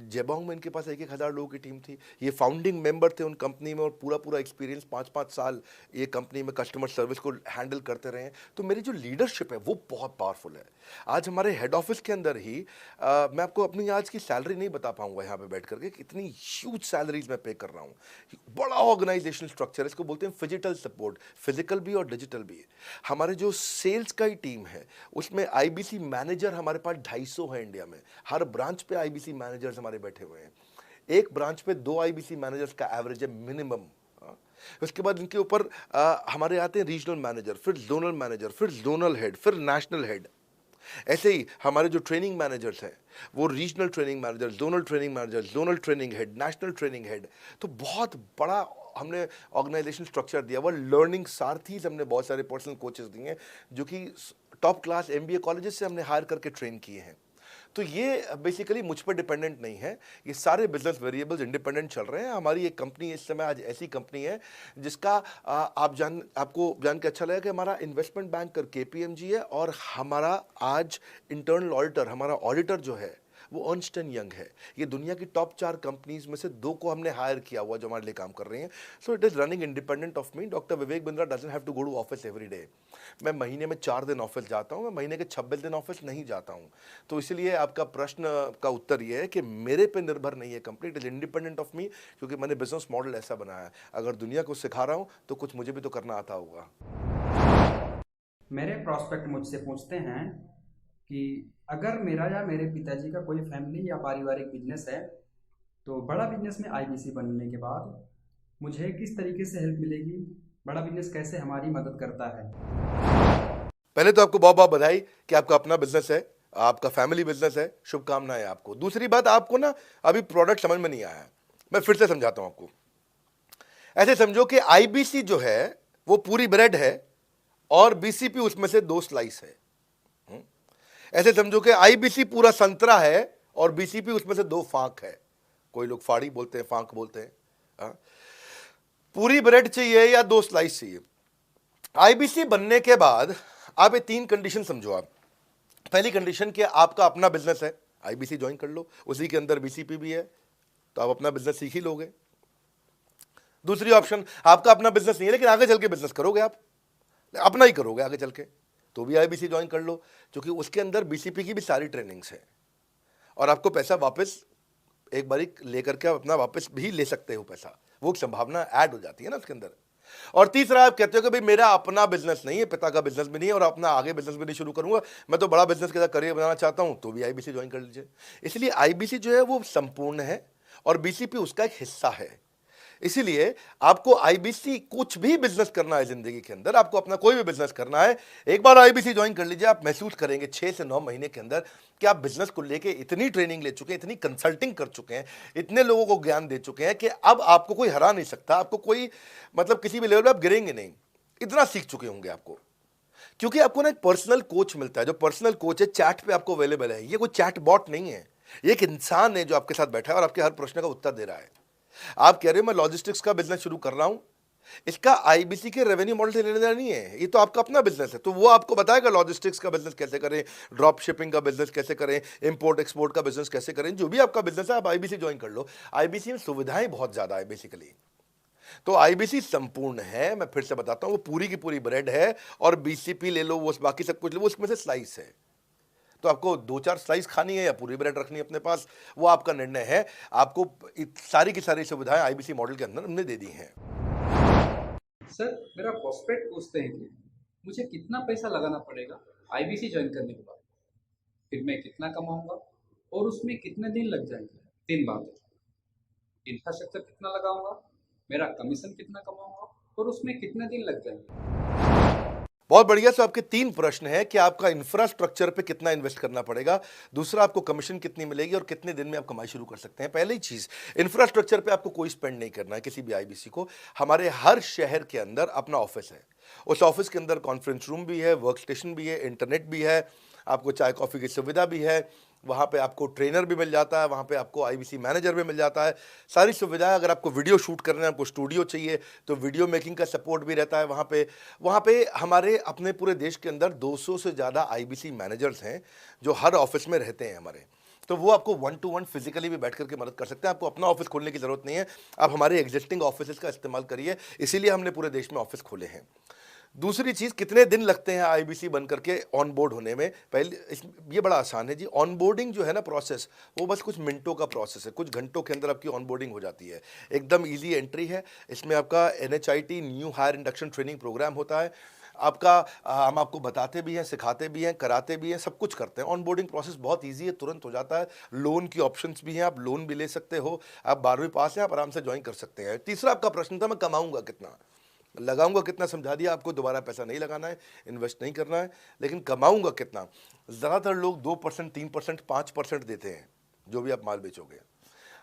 जेबोंग में इनके पास 1,000 लोगों की टीम थी। ये फाउंडिंग मेंबर थे उन कंपनी में और पूरा पूरा एक्सपीरियंस 5-5 साल ये कंपनी में कस्टमर सर्विस को हैंडल करते रहे हैं। तो मेरी जो लीडरशिप है वो बहुत पावरफुल है। आज हमारे हेड ऑफिस के अंदर ही मैं आपको अपनी आज की सैलरी नहीं बता पाऊंगा यहाँ पे बैठ करके, कितनी ह्यूज सैलरीज मैं पे कर रहा हूँ। बड़ा ऑर्गेनाइजेशनल स्ट्रक्चर, इसको बोलते हैं फिजिटल सपोर्ट, फिजिकल भी और डिजिटल भी। हमारे जो सेल्स का ही टीम है उसमें आईबीसी मैनेजर हमारे पास 250 है इंडिया में। हर ब्रांच पे आईबीसी मैनेजर्स हमारे बैठे हुए हैं। एक ब्रांच पे 2 आईबीसी मैनेजर्स का एवरेज है मिनिमम। उसके बाद इनके ऊपर हमारे आते हैं रीजनल मैनेजर, फिर जोनल मैनेजर, फिर जोनल हेड, फिर नेशनल हेड। ऐसे ही हमारे जो ट्रेनिंग मैनेजर्स हैं वो regional training manager, zonal training manager, zonal training head, national training head. तो बहुत बड़ा हमने ऑर्गेनाइजेशन स्ट्रक्चर दिया हुआ। लर्निंग सारथीज हमने बहुत सारे पर्सनल कोचेस दिए हैं जो कि टॉप क्लास एमबीए कॉलेजेस से हमने हायर करके ट्रेन किए हैं। तो ये बेसिकली मुझ पर डिपेंडेंट नहीं है, ये सारे बिजनेस वेरिएबल्स इंडिपेंडेंट चल रहे हैं। हमारी एक कंपनी इस समय आज ऐसी कंपनी है जिसका आपको जान के अच्छा लगेगा कि हमारा इन्वेस्टमेंट बैंक केपीएमजी है और हमारा आज इंटरनल ऑडिटर, हमारा ऑडिटर जो है वो अर्नस्ट एंड यंग है। ये दुनिया की टॉप 4 कंपनीज में से 2 को हमने हायर किया हुआ जो हमारे लिए काम कर रही हैं। So it is running independent of me. Doctor Vivek Bindra doesn't have to go to office every day. मैं महीने में 4 दिन ऑफिस जाता हूँ, मैं महीने के 26 दिन ऑफिस नहीं जाता हूँ। तो इसलिए आपका प्रश्न का उत्तर ये है कि मेरे पे निर्भर नहीं है company, it is independent of मी, क्योंकि मैंने बिजनेस मॉडल ऐसा बनाया है। अगर दुनिया को सिखा रहा हूँ तो कुछ मुझे भी तो करना आता होगा। मेरे प्रॉस्पेक्ट मुझसे पूछते हैं कि अगर मेरा या मेरे पिताजी का कोई फैमिली या पारिवारिक बिजनेस है तो बड़ा बिजनेस में आईबीसी बनने के बाद मुझे किस तरीके से हेल्प मिलेगी, बड़ा बिजनेस कैसे हमारी मदद करता है। पहले तो आपको बहुत बहुत बधाई कि आपका अपना बिजनेस है, आपका फैमिली बिजनेस है, शुभकामनाएं आपको। दूसरी बात, आपको ना अभी प्रोडक्ट समझ में नहीं आया है, मैं फिर से समझाता हूं आपको। ऐसे समझो कि आईबीसी जो है वो पूरी ब्रेड है और बीसीपी उसमें से 2 स्लाइस है। ऐसे समझो कि आईबीसी पूरा संतरा है और बीसीपी उसमें से 2 फांक है। कोई लोग फाड़ी बोलते हैं, फांक बोलते हैं। पूरी ब्रेड चाहिए या 2 स्लाइस चाहिए। आईबीसी बनने के बाद आप ये 3 कंडीशन समझो। आप पहली कंडीशन कि आपका अपना बिजनेस है, आईबीसी ज्वाइन कर लो, उसी के अंदर बीसीपी भी है तो आप अपना बिजनेस सीख ही लोगे। दूसरी ऑप्शन, आपका अपना बिजनेस नहीं है लेकिन आगे चल के बिजनेस करोगे, आप अपना ही करोगे आगे चल के, तो भी आईबीसी ज्वाइन कर लो, क्योंकि उसके अंदर बीसीपी की भी सारी ट्रेनिंग्स है और आपको पैसा वापस एक बारी लेकर के आप अपना वापस भी ले सकते हो पैसा, वो संभावना ऐड हो जाती है ना उसके अंदर। और तीसरा, आप कहते हो कि भाई मेरा अपना बिजनेस नहीं है, पिता का बिजनेस भी नहीं है और अपना आगे बिजनेस भी नहीं शुरू करूंगा, मैं तो बड़ा बिजनेस के साथ करियर बनाना चाहता हूं, तो भी आईबीसी ज्वाइन कर लीजिए। इसलिए आईबीसी जो है वो संपूर्ण है और बीसीपी उसका एक हिस्सा है। इसीलिए आपको आईबीसी, कुछ भी बिजनेस करना है जिंदगी के अंदर, आपको अपना कोई भी बिजनेस करना है, एक बार आईबीसी ज्वाइन कर लीजिए। आप महसूस करेंगे 6 से 9 महीने के अंदर कि आप बिजनेस को लेके इतनी ट्रेनिंग ले चुके हैं, इतनी कंसल्टिंग कर चुके हैं, इतने लोगों को ज्ञान दे चुके हैं कि अब आपको कोई हरा नहीं सकता, आपको कोई मतलब किसी भी लेवल पर आप गिरेंगे नहीं, इतना सीख चुके होंगे आपको। क्योंकि आपको ना एक पर्सनल कोच मिलता है, जो पर्सनल कोच है चैट पे आपको अवेलेबल है। ये कोई चैट बॉट नहीं है, ये एक इंसान है जो आपके साथ बैठा है और आपके हर प्रश्न का उत्तर दे रहा है। आप कह रहे हो मैं लॉजिस्टिक्स का बिजनेस शुरू कर रहा हूं, इसका आईबीसी के रेवेन्यू मॉडल से लेने देना नहीं है, ये तो आपका अपना बिजनेस है, तो वो आपको बताएगा लॉजिस्टिक्स का बिजनेस कैसे करें, ड्रॉप शिपिंग का बिजनेस कैसे करें, इंपोर्ट एक्सपोर्ट का बिजनेस कैसे करें, जो भी आपका बिजनेस है आप आईबीसी ज्वाइन कर लो। आईबीसी में सुविधाएं बहुत ज्यादा है बेसिकली, तो आईबीसी संपूर्ण है। मैं फिर से बताता हूं, वो पूरी की पूरी ब्रेड है और बीसीपी ले लो, वो बाकी सब कुछ ले लो, उसमें से स्लाइस है। तो आपको 2-4 स्लाइस खानी है या पूरी ब्रेड रखनी है अपने पास, वो आपका निर्णय है। आपको सारी की सारी सुविधाएं आईबीसी मॉडल के अंदर हमने दे दी हैं। सर, मेरा प्रॉस्पेक्ट पूछते हैं कि मुझे कितना पैसा लगाना पड़ेगा आईबीसी ज्वाइन करने के बाद, फिर मैं कितना कमाऊंगा और उसमें कितने दिन लग जाएंगे। 3 बातें, इंफ्रास्ट्रक्चर कितना लगाऊंगा, मेरा कमीशन कितना कमाऊंगा और उसमें कितने दिन लग जाएंगे। बहुत बढ़िया। तो आपके 3 प्रश्न हैं कि आपका इंफ्रास्ट्रक्चर पे कितना इन्वेस्ट करना पड़ेगा, दूसरा आपको कमीशन कितनी मिलेगी और कितने दिन में आप कमाई शुरू कर सकते हैं। पहली चीज, इंफ्रास्ट्रक्चर पे आपको कोई स्पेंड नहीं करना है किसी भी आईबीसी को। हमारे हर शहर के अंदर अपना ऑफिस है, उस ऑफिस के अंदर कॉन्फ्रेंस रूम भी है, वर्क स्टेशन भी है, इंटरनेट भी है, आपको चाय कॉफी की सुविधा भी है, वहाँ पे आपको ट्रेनर भी मिल जाता है, वहाँ पे आपको आईबीसी मैनेजर भी मिल जाता है, सारी सुविधाएं। अगर आपको वीडियो शूट करना है, आपको स्टूडियो चाहिए तो वीडियो मेकिंग का सपोर्ट भी रहता है वहाँ पे हमारे अपने पूरे देश के अंदर 200 से ज़्यादा आईबीसी मैनेजर्स हैं जो हर ऑफिस में रहते हैं हमारे। तो वो आपको 1-to-1 फिजिकली भी बैठ करके मदद कर सकते हैं। आपको अपना ऑफिस खोलने की ज़रूरत नहीं है, आप हमारे एग्जिस्टिंग ऑफिस का इस्तेमाल करिए, इसीलिए हमने पूरे देश में ऑफिस खोले हैं। दूसरी चीज़, कितने दिन लगते हैं आईबीसी बन करके ऑन बोर्ड होने में? ये बड़ा आसान है जी। ऑन बोर्डिंग जो है ना प्रोसेस, वो बस कुछ मिनटों का प्रोसेस है, कुछ घंटों के अंदर आपकी ऑन बोर्डिंग हो जाती है। एकदम ईजी एंट्री है। इसमें आपका NHIT new hire induction training program होता है। आपका हम आपको बताते भी हैं, सिखाते भी हैं, कराते भी हैं, सब कुछ करते हैं। ऑन बोर्डिंग प्रोसेस बहुत ईजी है, तुरंत हो जाता है। लोन की ऑप्शंस भी हैं, आप लोन भी ले सकते हो। आप 12वीं पास हैं, आप आराम से ज्वाइन कर सकते हैं। तीसरा आपका प्रश्न था, मैं कमाऊंगा कितना, लगाऊंगा कितना, समझा दिया आपको। दोबारा पैसा नहीं लगाना है, इन्वेस्ट नहीं करना है, लेकिन कमाऊंगा कितना। ज़्यादातर लोग 2%, 3%, 5% देते हैं जो भी आप माल बेचोगे।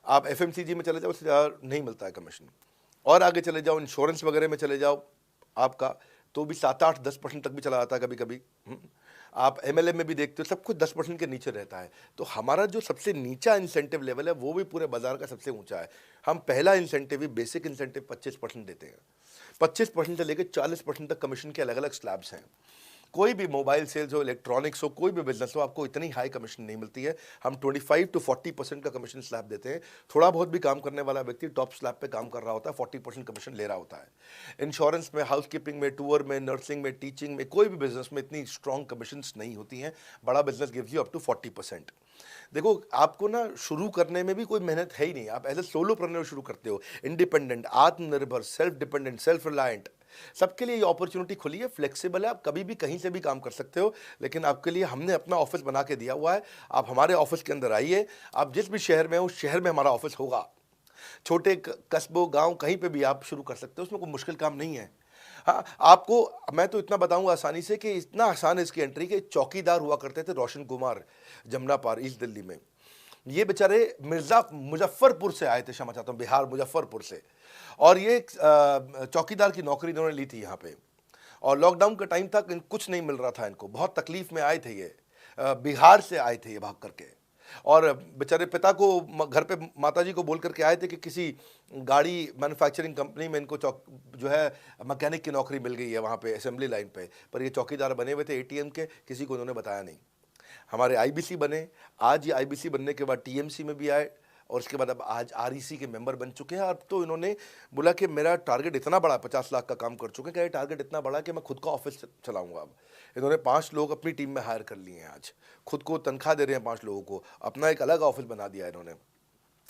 आप FMCG में चले जाओ, उससे ज़्यादा नहीं मिलता है कमीशन। और आगे चले जाओ, इंश्योरेंस वगैरह में चले जाओ आपका, तो भी 7, 8, 10% तक भी चला जाता है कभी कभी। आप MLM में भी देखते हो, सब कुछ 10% के नीचे रहता है। तो हमारा जो सबसे नीचा इंसेंटिव लेवल है, वो भी पूरे बाजार का सबसे ऊंचा है। हम पहला इंसेंटिव ही, बेसिक इंसेंटिव 25% देते हैं। 25% से लेकर 40% तक कमीशन के अलग अलग स्लैब्स हैं। कोई भी मोबाइल सेल्स हो, इलेक्ट्रॉनिक्स हो, कोई भी बिजनेस हो, आपको इतनी हाई कमीशन नहीं मिलती है। हम 25 to 40% का कमीशन स्लैब देते हैं। थोड़ा बहुत भी काम करने वाला व्यक्ति टॉप स्लैब पे काम कर रहा होता है, 40% कमीशन ले रहा होता है। इंश्योरेंस में, हाउसकीपिंग में, टूर में, नर्सिंग में, टीचिंग में, कोई भी बिजनेस में इतनी स्ट्रॉन्ग कमीशंस नहीं होती हैं। बड़ा business gives you up to 40%। देखो, आपको ना शुरू करने में भी कोई मेहनत है ही नहीं। आप एज ए सोलोप्रेन्योर शुरू करते हो, इंडिपेंडेंट, आत्मनिर्भर, सेल्फ डिपेंडेंट, सेल्फ रिलायंट। सबके लिए ये अपॉर्चुनिटी खुली है, फ्लेक्सिबल है, आप कभी भी कहीं से भी काम कर सकते हो। लेकिन आपके लिए हमने अपना ऑफिस बना के दिया हुआ है। आप हमारे ऑफिस के अंदर आइए, आप जिस भी शहर में हो, उस शहर में हमारा ऑफिस होगा। छोटे कस्बों, गांव, कहीं पे भी आप शुरू कर सकते हो, उसमें कोई मुश्किल काम नहीं है। हाँ, आपको मैं तो इतना बताऊंगा आसानी से कि इतना आसान है इसकी एंट्री कि चौकीदार हुआ करते थे रोशन कुमार, जमुना पार, ईस्ट दिल्ली में। ये बेचारे मुजफ्फरपुर से आए थे, क्षमा चाहता हूँ, बिहार मुजफ्फरपुर से। और ये चौकीदार की नौकरी इन्होंने ली थी यहाँ पे। और लॉकडाउन का टाइम था, कुछ नहीं मिल रहा था इनको, बहुत तकलीफ में आए थे ये। बिहार से आए थे ये भाग करके। और बेचारे पिता को घर पे माताजी को बोल करके आए थे कि किसी गाड़ी मैन्युफैक्चरिंग कंपनी में इनको जो है मैकेनिक की नौकरी मिल गई है वहाँ पे असेंबली लाइन पे। पर ये चौकीदार बने हुए थे ATM के, किसी को उन्होंने बताया नहीं। हमारे IBC बने, आज ये IBC बनने के बाद TMC में भी आए, और उसके बाद अब आज REC के मेंबर बन चुके हैं। अब तो इन्होंने बोला कि मेरा टारगेट इतना बड़ा, 50 लाख का काम कर चुके हैं, कि टारगेट इतना बड़ा कि मैं खुद का ऑफिस चलाऊंगा। अब इन्होंने 5 लोग अपनी टीम में हायर कर लिए हैं। आज खुद को तनख्वाह दे रहे हैं 5 लोगों को, अपना एक अलग ऑफिस बना दिया इन्होंने।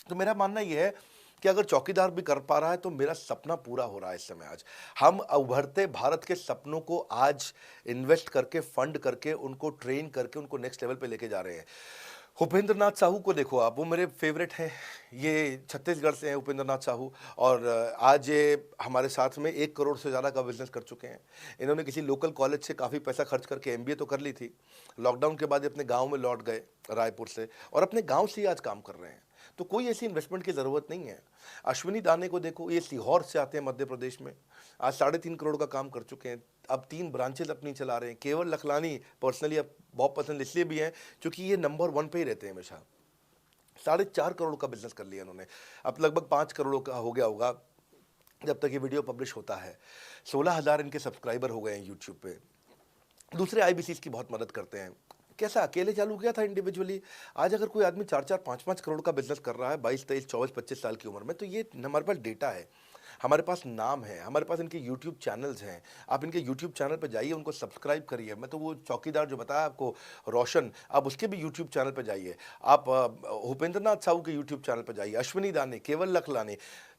तो मेरा मानना यह है कि अगर चौकीदार भी कर पा रहा है तो मेरा सपना पूरा हो रहा है इस समय। आज हम उभरते भारत के सपनों को आज इन्वेस्ट करके, फंड करके, उनको ट्रेन करके, उनको नेक्स्ट लेवल पे लेके जा रहे हैं। उपेंद्र नाथ साहू को देखो आप, वो मेरे फेवरेट हैं। ये छत्तीसगढ़ से हैं उपेंद्र नाथ साहू, और आज ये हमारे साथ में 1 करोड़ से ज़्यादा का बिजनेस कर चुके हैं। इन्होंने किसी लोकल कॉलेज से काफ़ी पैसा खर्च करके MBA तो कर ली थी। लॉकडाउन के बाद ये अपने गांव में लौट गए रायपुर से, और अपने गांव से ही आज काम कर रहे हैं। तो कोई ऐसी इन्वेस्टमेंट की ज़रूरत नहीं है। अश्विनी दाने को देखो, ये सीहोर से आते हैं मध्य प्रदेश में, आज 3.5 करोड़ का काम कर चुके हैं। अब 3 ब्रांचेज अपनी चला रहे हैं। केवल लखलानी पर्सनली अब बहुत पसंद इसलिए भी है क्योंकि ये नंबर 1 पे ही रहते हैं हमेशा। 4.5 करोड़ का बिजनेस कर लिया इन्होंने। अब लगभग 5 करोड़ का हो गया होगा जब तक ये वीडियो पब्लिश होता है। 16,000 इनके सब्सक्राइबर हो गए हैं यूट्यूब पे। दूसरे IBCs की बहुत मदद करते हैं। कैसा अकेले चालू किया था इंडिविजुअली, आज अगर कोई आदमी 4-4, 5-5 करोड़ का बिजनेस कर रहा है 22, 23, 24, 25 साल की उम्र में, तो ये हमारे पास डेटा है, हमारे पास नाम है, हमारे पास इनके YouTube चैनल्स हैं। आप इनके YouTube चैनल पर जाइए, उनको सब्सक्राइब करिए। मैं तो वो चौकीदार जो बताया आपको रोशन, आप उसके भी YouTube चैनल पर जाइए। आप भूपेंद्र नाथ साहू के YouTube चैनल पर जाइए, अश्विनी दाने, केवल लखलानी।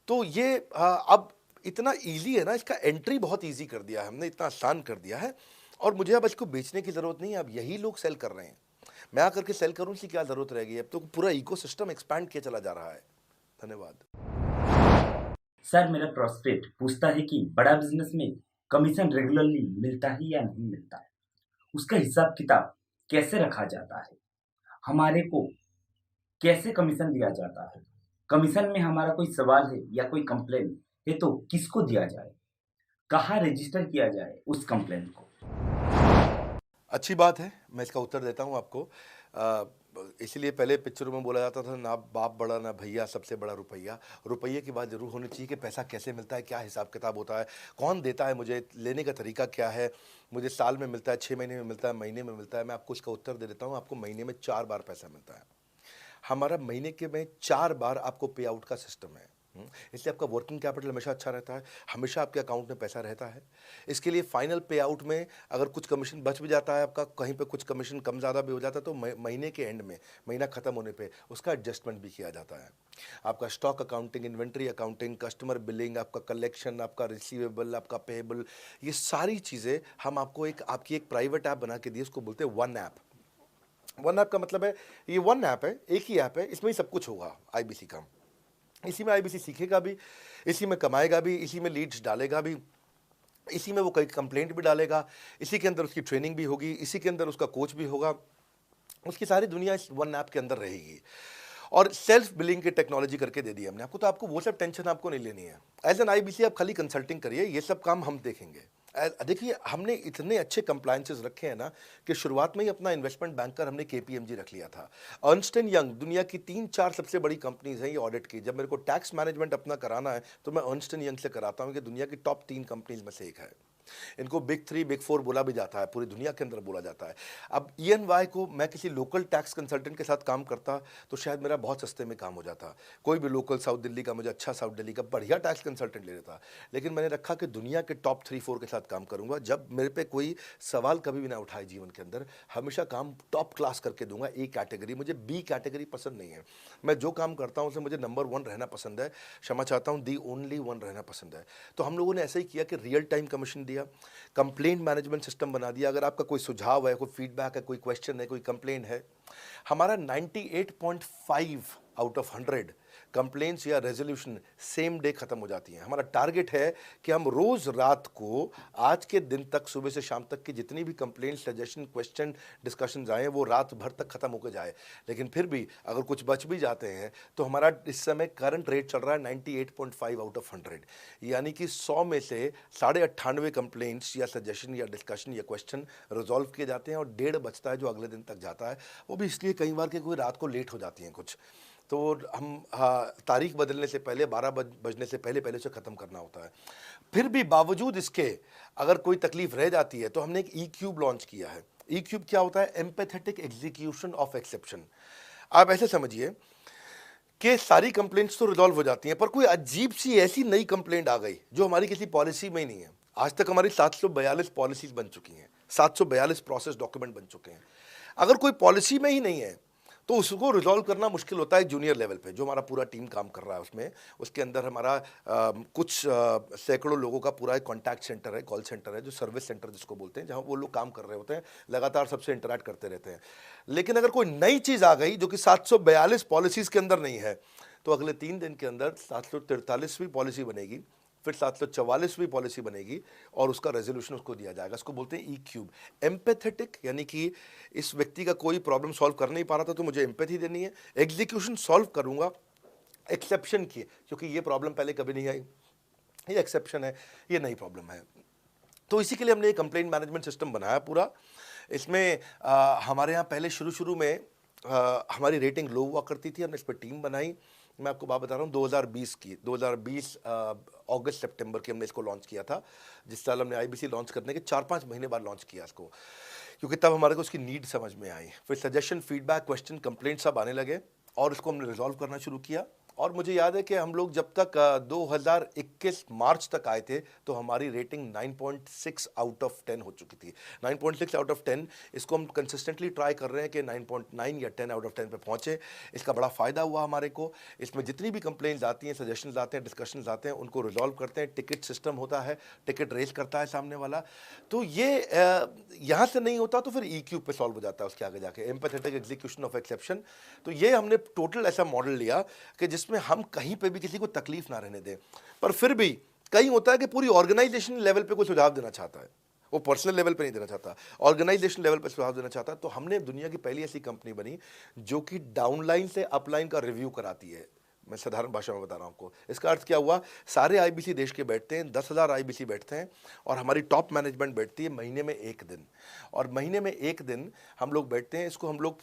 तो ये अब इतना ईजी है ना, इसका एंट्री बहुत ईजी कर दिया है हमने, इतना आसान कर दिया है। और मुझे अब इसको बेचने की ज़रूरत नहीं है, अब यही लोग सेल कर रहे हैं। मैं आकर के सेल करूँ इसकी क्या ज़रूरत रहेगी? अब तो पूरा इकोसिस्टम एक्सपैंड किया चला जा रहा है। धन्यवाद। सर, मेरा प्रोस्पेक्ट पूछता है कि बड़ा बिजनेस में कमीशन रेगुलरली मिलता है या नहीं मिलता है, उसका हिसाब किताब कैसे रखा जाता है, हमारे को कैसे कमीशन दिया जाता है, कमीशन में हमारा कोई सवाल है या कोई कंप्लेन है तो किसको दिया जाए, कहाँ रजिस्टर किया जाए उस कंप्लेन को। अच्छी बात है, मैं इसका उत्तर देता हूँ आपको। इसलिए पहले पिक्चरों में बोला जाता था, ना बाप बड़ा ना भैया, सबसे बड़ा रुपया। रुपये की बात जरूर होनी चाहिए कि पैसा कैसे मिलता है, क्या हिसाब किताब होता है, कौन देता है, मुझे लेने का तरीका क्या है, मुझे साल में मिलता है, 6 महीने में मिलता है, महीने में मिलता है। मैं आपको इसका उत्तर दे देता हूँ। आपको महीने में 4 बार पैसा मिलता है। हमारा महीने के में 4 बार आपको पे आउट का सिस्टम है। इसलिए आपका वर्किंग कैपिटल हमेशा अच्छा रहता है, हमेशा आपके अकाउंट में पैसा रहता है। इसके लिए फाइनल पे आउट में अगर कुछ कमीशन बच भी जाता है आपका, कहीं पे कुछ कमीशन कम ज़्यादा भी हो जाता है, तो महीने के एंड में, महीना ख़त्म होने पे उसका एडजस्टमेंट भी किया जाता है। आपका stock accounting, inventory accounting, customer billing, आपका कलेक्शन, आपका रिसीवेबल, आपका पेएबल, ये सारी चीज़ें हम आपको आपकी एक प्राइवेट ऐप बना के दिए, उसको बोलते हैं वन ऐप। वन ऐप का मतलब है ये वन ऐप है, एक ही ऐप है, इसमें ही सब कुछ होगा आईबीसी का। इसी में आईबीसी सीखेगा भी, इसी में कमाएगा भी, इसी में लीड्स डालेगा भी, इसी में वो कई कंप्लेंट भी डालेगा, इसी के अंदर उसकी ट्रेनिंग भी होगी, इसी के अंदर उसका कोच भी होगा, उसकी सारी दुनिया इस वन ऐप के अंदर रहेगी। और सेल्फ बिलिंग की टेक्नोलॉजी करके दे दी हमने आपको, तो आपको वो सब टेंशन आपको नहीं लेनी है। एज एन आईबीसी आप खाली कंसल्टिंग करिए, ये सब काम हम देखेंगे। देखिए हमने इतने अच्छे कंप्लायंसेस रखे हैं ना कि शुरुआत में ही अपना इन्वेस्टमेंट बैंकर हमने केपीएमजी रख लिया था। अर्नस्ट एंड यंग दुनिया की 3-4 सबसे बड़ी कंपनीज हैं ये ऑडिट की। जब मेरे को टैक्स मैनेजमेंट अपना कराना है तो मैं अर्नस्ट एंड यंग से कराता हूँ कि दुनिया की टॉप 3 कंपनीज में से एक है। इनको बिग 3, बिग 4 बोला भी जाता है, पूरी दुनिया के अंदर बोला जाता है। अब EY को मैं किसी लोकल टैक्स कंसल्टेंट के साथ काम करता तो शायद मेरा बहुत सस्ते में काम हो जाता। कोई भी लोकल साउथ दिल्ली का, मुझे अच्छा साउथ दिल्ली का बढ़िया टैक्स कंसल्टेंट ले लेता। लेकिन मैंने रखा कि दुनिया के टॉप 3-4 के साथ काम करूंगा। जब मेरे पे कोई सवाल कभी भी ना उठाए जीवन के अंदर, हमेशा काम टॉप क्लास करके दूंगा। ए कैटेगरी, मुझे बी कैटेगरी पसंद नहीं है। मैं जो काम करता हूँ उसमें मुझे नंबर 1 रहना पसंद है, क्षमा चाहता हूँ, दी ओनली 1 रहना पसंद है। तो हम लोगों ने ऐसा ही किया कि रियल टाइम कमीशन दिया, कंप्लेंट मैनेजमेंट सिस्टम बना दिया। अगर आपका कोई सुझाव है, कोई फीडबैक है, कोई क्वेश्चन है, कोई कंप्लेंट है, हमारा 98.5 आउट ऑफ 100 कंप्लेंट्स या रेजोल्यूशन सेम डे खत्म हो जाती हैं। हमारा टारगेट है कि हम रोज रात को, आज के दिन तक, सुबह से शाम तक की जितनी भी कंप्लेंट, सजेशन, क्वेश्चन, डिस्कशंस आए वो रात भर तक खत्म होकर जाए। लेकिन फिर भी अगर कुछ बच भी जाते हैं तो हमारा इस समय करंट रेट चल रहा है 98.5 आउट ऑफ 100, यानी कि 100 में से 98.5 कंप्लेंट्स या सजेशन या डिस्कशन या क्वेश्चन रिजॉल्व किए जाते हैं और 1.5 बचता है जो अगले दिन तक जाता है। वो भी इसलिए कई बार कि कोई रात को लेट हो जाती हैं कुछ, तो हम तारीख बदलने से पहले, 12 बजने से पहले पहले उसे ख़त्म करना होता है। फिर भी बावजूद इसके अगर कोई तकलीफ रह जाती है तो हमने एक E-क्यूब लॉन्च किया है। E-क्यूब क्या होता है? Empathetic execution of exception. आप ऐसे समझिए कि सारी कंप्लेंट्स तो रिजॉल्व हो जाती हैं, पर कोई अजीब सी ऐसी नई कंप्लेंट आ गई जो हमारी किसी पॉलिसी में ही नहीं है। आज तक हमारी 742 पॉलिसीज बन चुकी हैं, 742 प्रोसेस डॉक्यूमेंट बन चुके हैं। अगर कोई पॉलिसी में ही नहीं है तो उसको रिजॉल्व करना मुश्किल होता है जूनियर लेवल पे, जो हमारा पूरा टीम काम कर रहा है उसमें। उसके अंदर हमारा कुछ सैकड़ों लोगों का पूरा एक कॉन्टैक्ट सेंटर है, कॉल सेंटर है, जो सर्विस सेंटर जिसको बोलते हैं, जहाँ वो लोग काम कर रहे होते हैं, लगातार सबसे इंटरैक्ट करते रहते हैं। लेकिन अगर कोई नई चीज़ आ गई जो कि 742 पॉलिसीज़ के अंदर नहीं है, तो अगले 3 दिन के अंदर 743वीं पॉलिसी बनेगी, फिर 744वीं पॉलिसी बनेगी और उसका रेजोल्यूशन उसको दिया जाएगा। इसको बोलते हैं E-क्यूब। एम्पैथेटिक यानी कि इस व्यक्ति का कोई प्रॉब्लम सॉल्व कर नहीं पा रहा था तो मुझे एम्पैथी देनी है। एग्जीक्यूशन सॉल्व करूंगा एक्सेप्शन की, क्योंकि ये प्रॉब्लम पहले कभी नहीं आई, ये एक्सेप्शन है, ये नई प्रॉब्लम है। तो इसी के लिए हमने एक कंप्लेंट मैनेजमेंट सिस्टम बनाया पूरा। इसमें हमारे यहाँ पहले शुरू में हमारी रेटिंग लो हुआ करती थी, हमने इस पर टीम बनाई। मैं आपको बात बता रहा हूँ 2020 अगस्त सितंबर की हमने इसको लॉन्च किया था। जिस साल हमने आईबीसी लॉन्च करने के 4-5 महीने बाद लॉन्च किया इसको, क्योंकि तब हमारे को उसकी नीड समझ में आई। फिर सजेशन, फीडबैक, क्वेश्चन, कंप्लेंट सब आने लगे और इसको हमने रिजॉल्व करना शुरू किया। और मुझे याद है कि हम लोग जब तक 2021 मार्च तक आए थे तो हमारी रेटिंग 9.6 आउट ऑफ 10 हो चुकी थी। 9.6 आउट ऑफ 10, इसको हम कंसिस्टेंटली ट्राई कर रहे हैं कि 9.9 या 10 आउट ऑफ 10 पे पहुँचे। इसका बड़ा फ़ायदा हुआ हमारे को। इसमें जितनी भी कंप्लेंट्स आती हैं, सजेशंस आते हैं, डिस्कशंस आते हैं, उनको रिजॉल्व करते हैं। टिकट सिस्टम होता है, टिकट रेज करता है सामने वाला। तो ये यहाँ से नहीं होता तो फिर E-क्यूब पे सॉल्व हो जाता है उसके आगे जाके, एम्पैथेटिक एग्जीक्यूशन ऑफ एक्सेप्शन। तो ये हमने टोटल ऐसा मॉडल लिया कि जिसमें हम कहीं पे भी किसी को तकलीफ ना रहने दें। पर फिर भी कहीं होता है कि पूरी ऑर्गेनाइजेशन लेवल पे कोई सुझाव देना चाहता है, वो पर्सनल लेवल पे नहीं देना चाहता, ऑर्गेनाइजेशन लेवल पे सुझाव देना चाहता है। तो हमने दुनिया की पहली ऐसी कंपनी बनी जो कि डाउनलाइन से अपलाइन का रिव्यू कराती है। मैं साधारण भाषा में बता रहा हूँ आपको। इसका अर्थ क्या हुआ? सारे आईबीसी देश के बैठते हैं, 10,000 आईबीसी बैठते हैं और हमारी टॉप मैनेजमेंट बैठती है महीने में 1 दिन। और महीने में 1 दिन हम लोग बैठते हैं। इसको हम लोग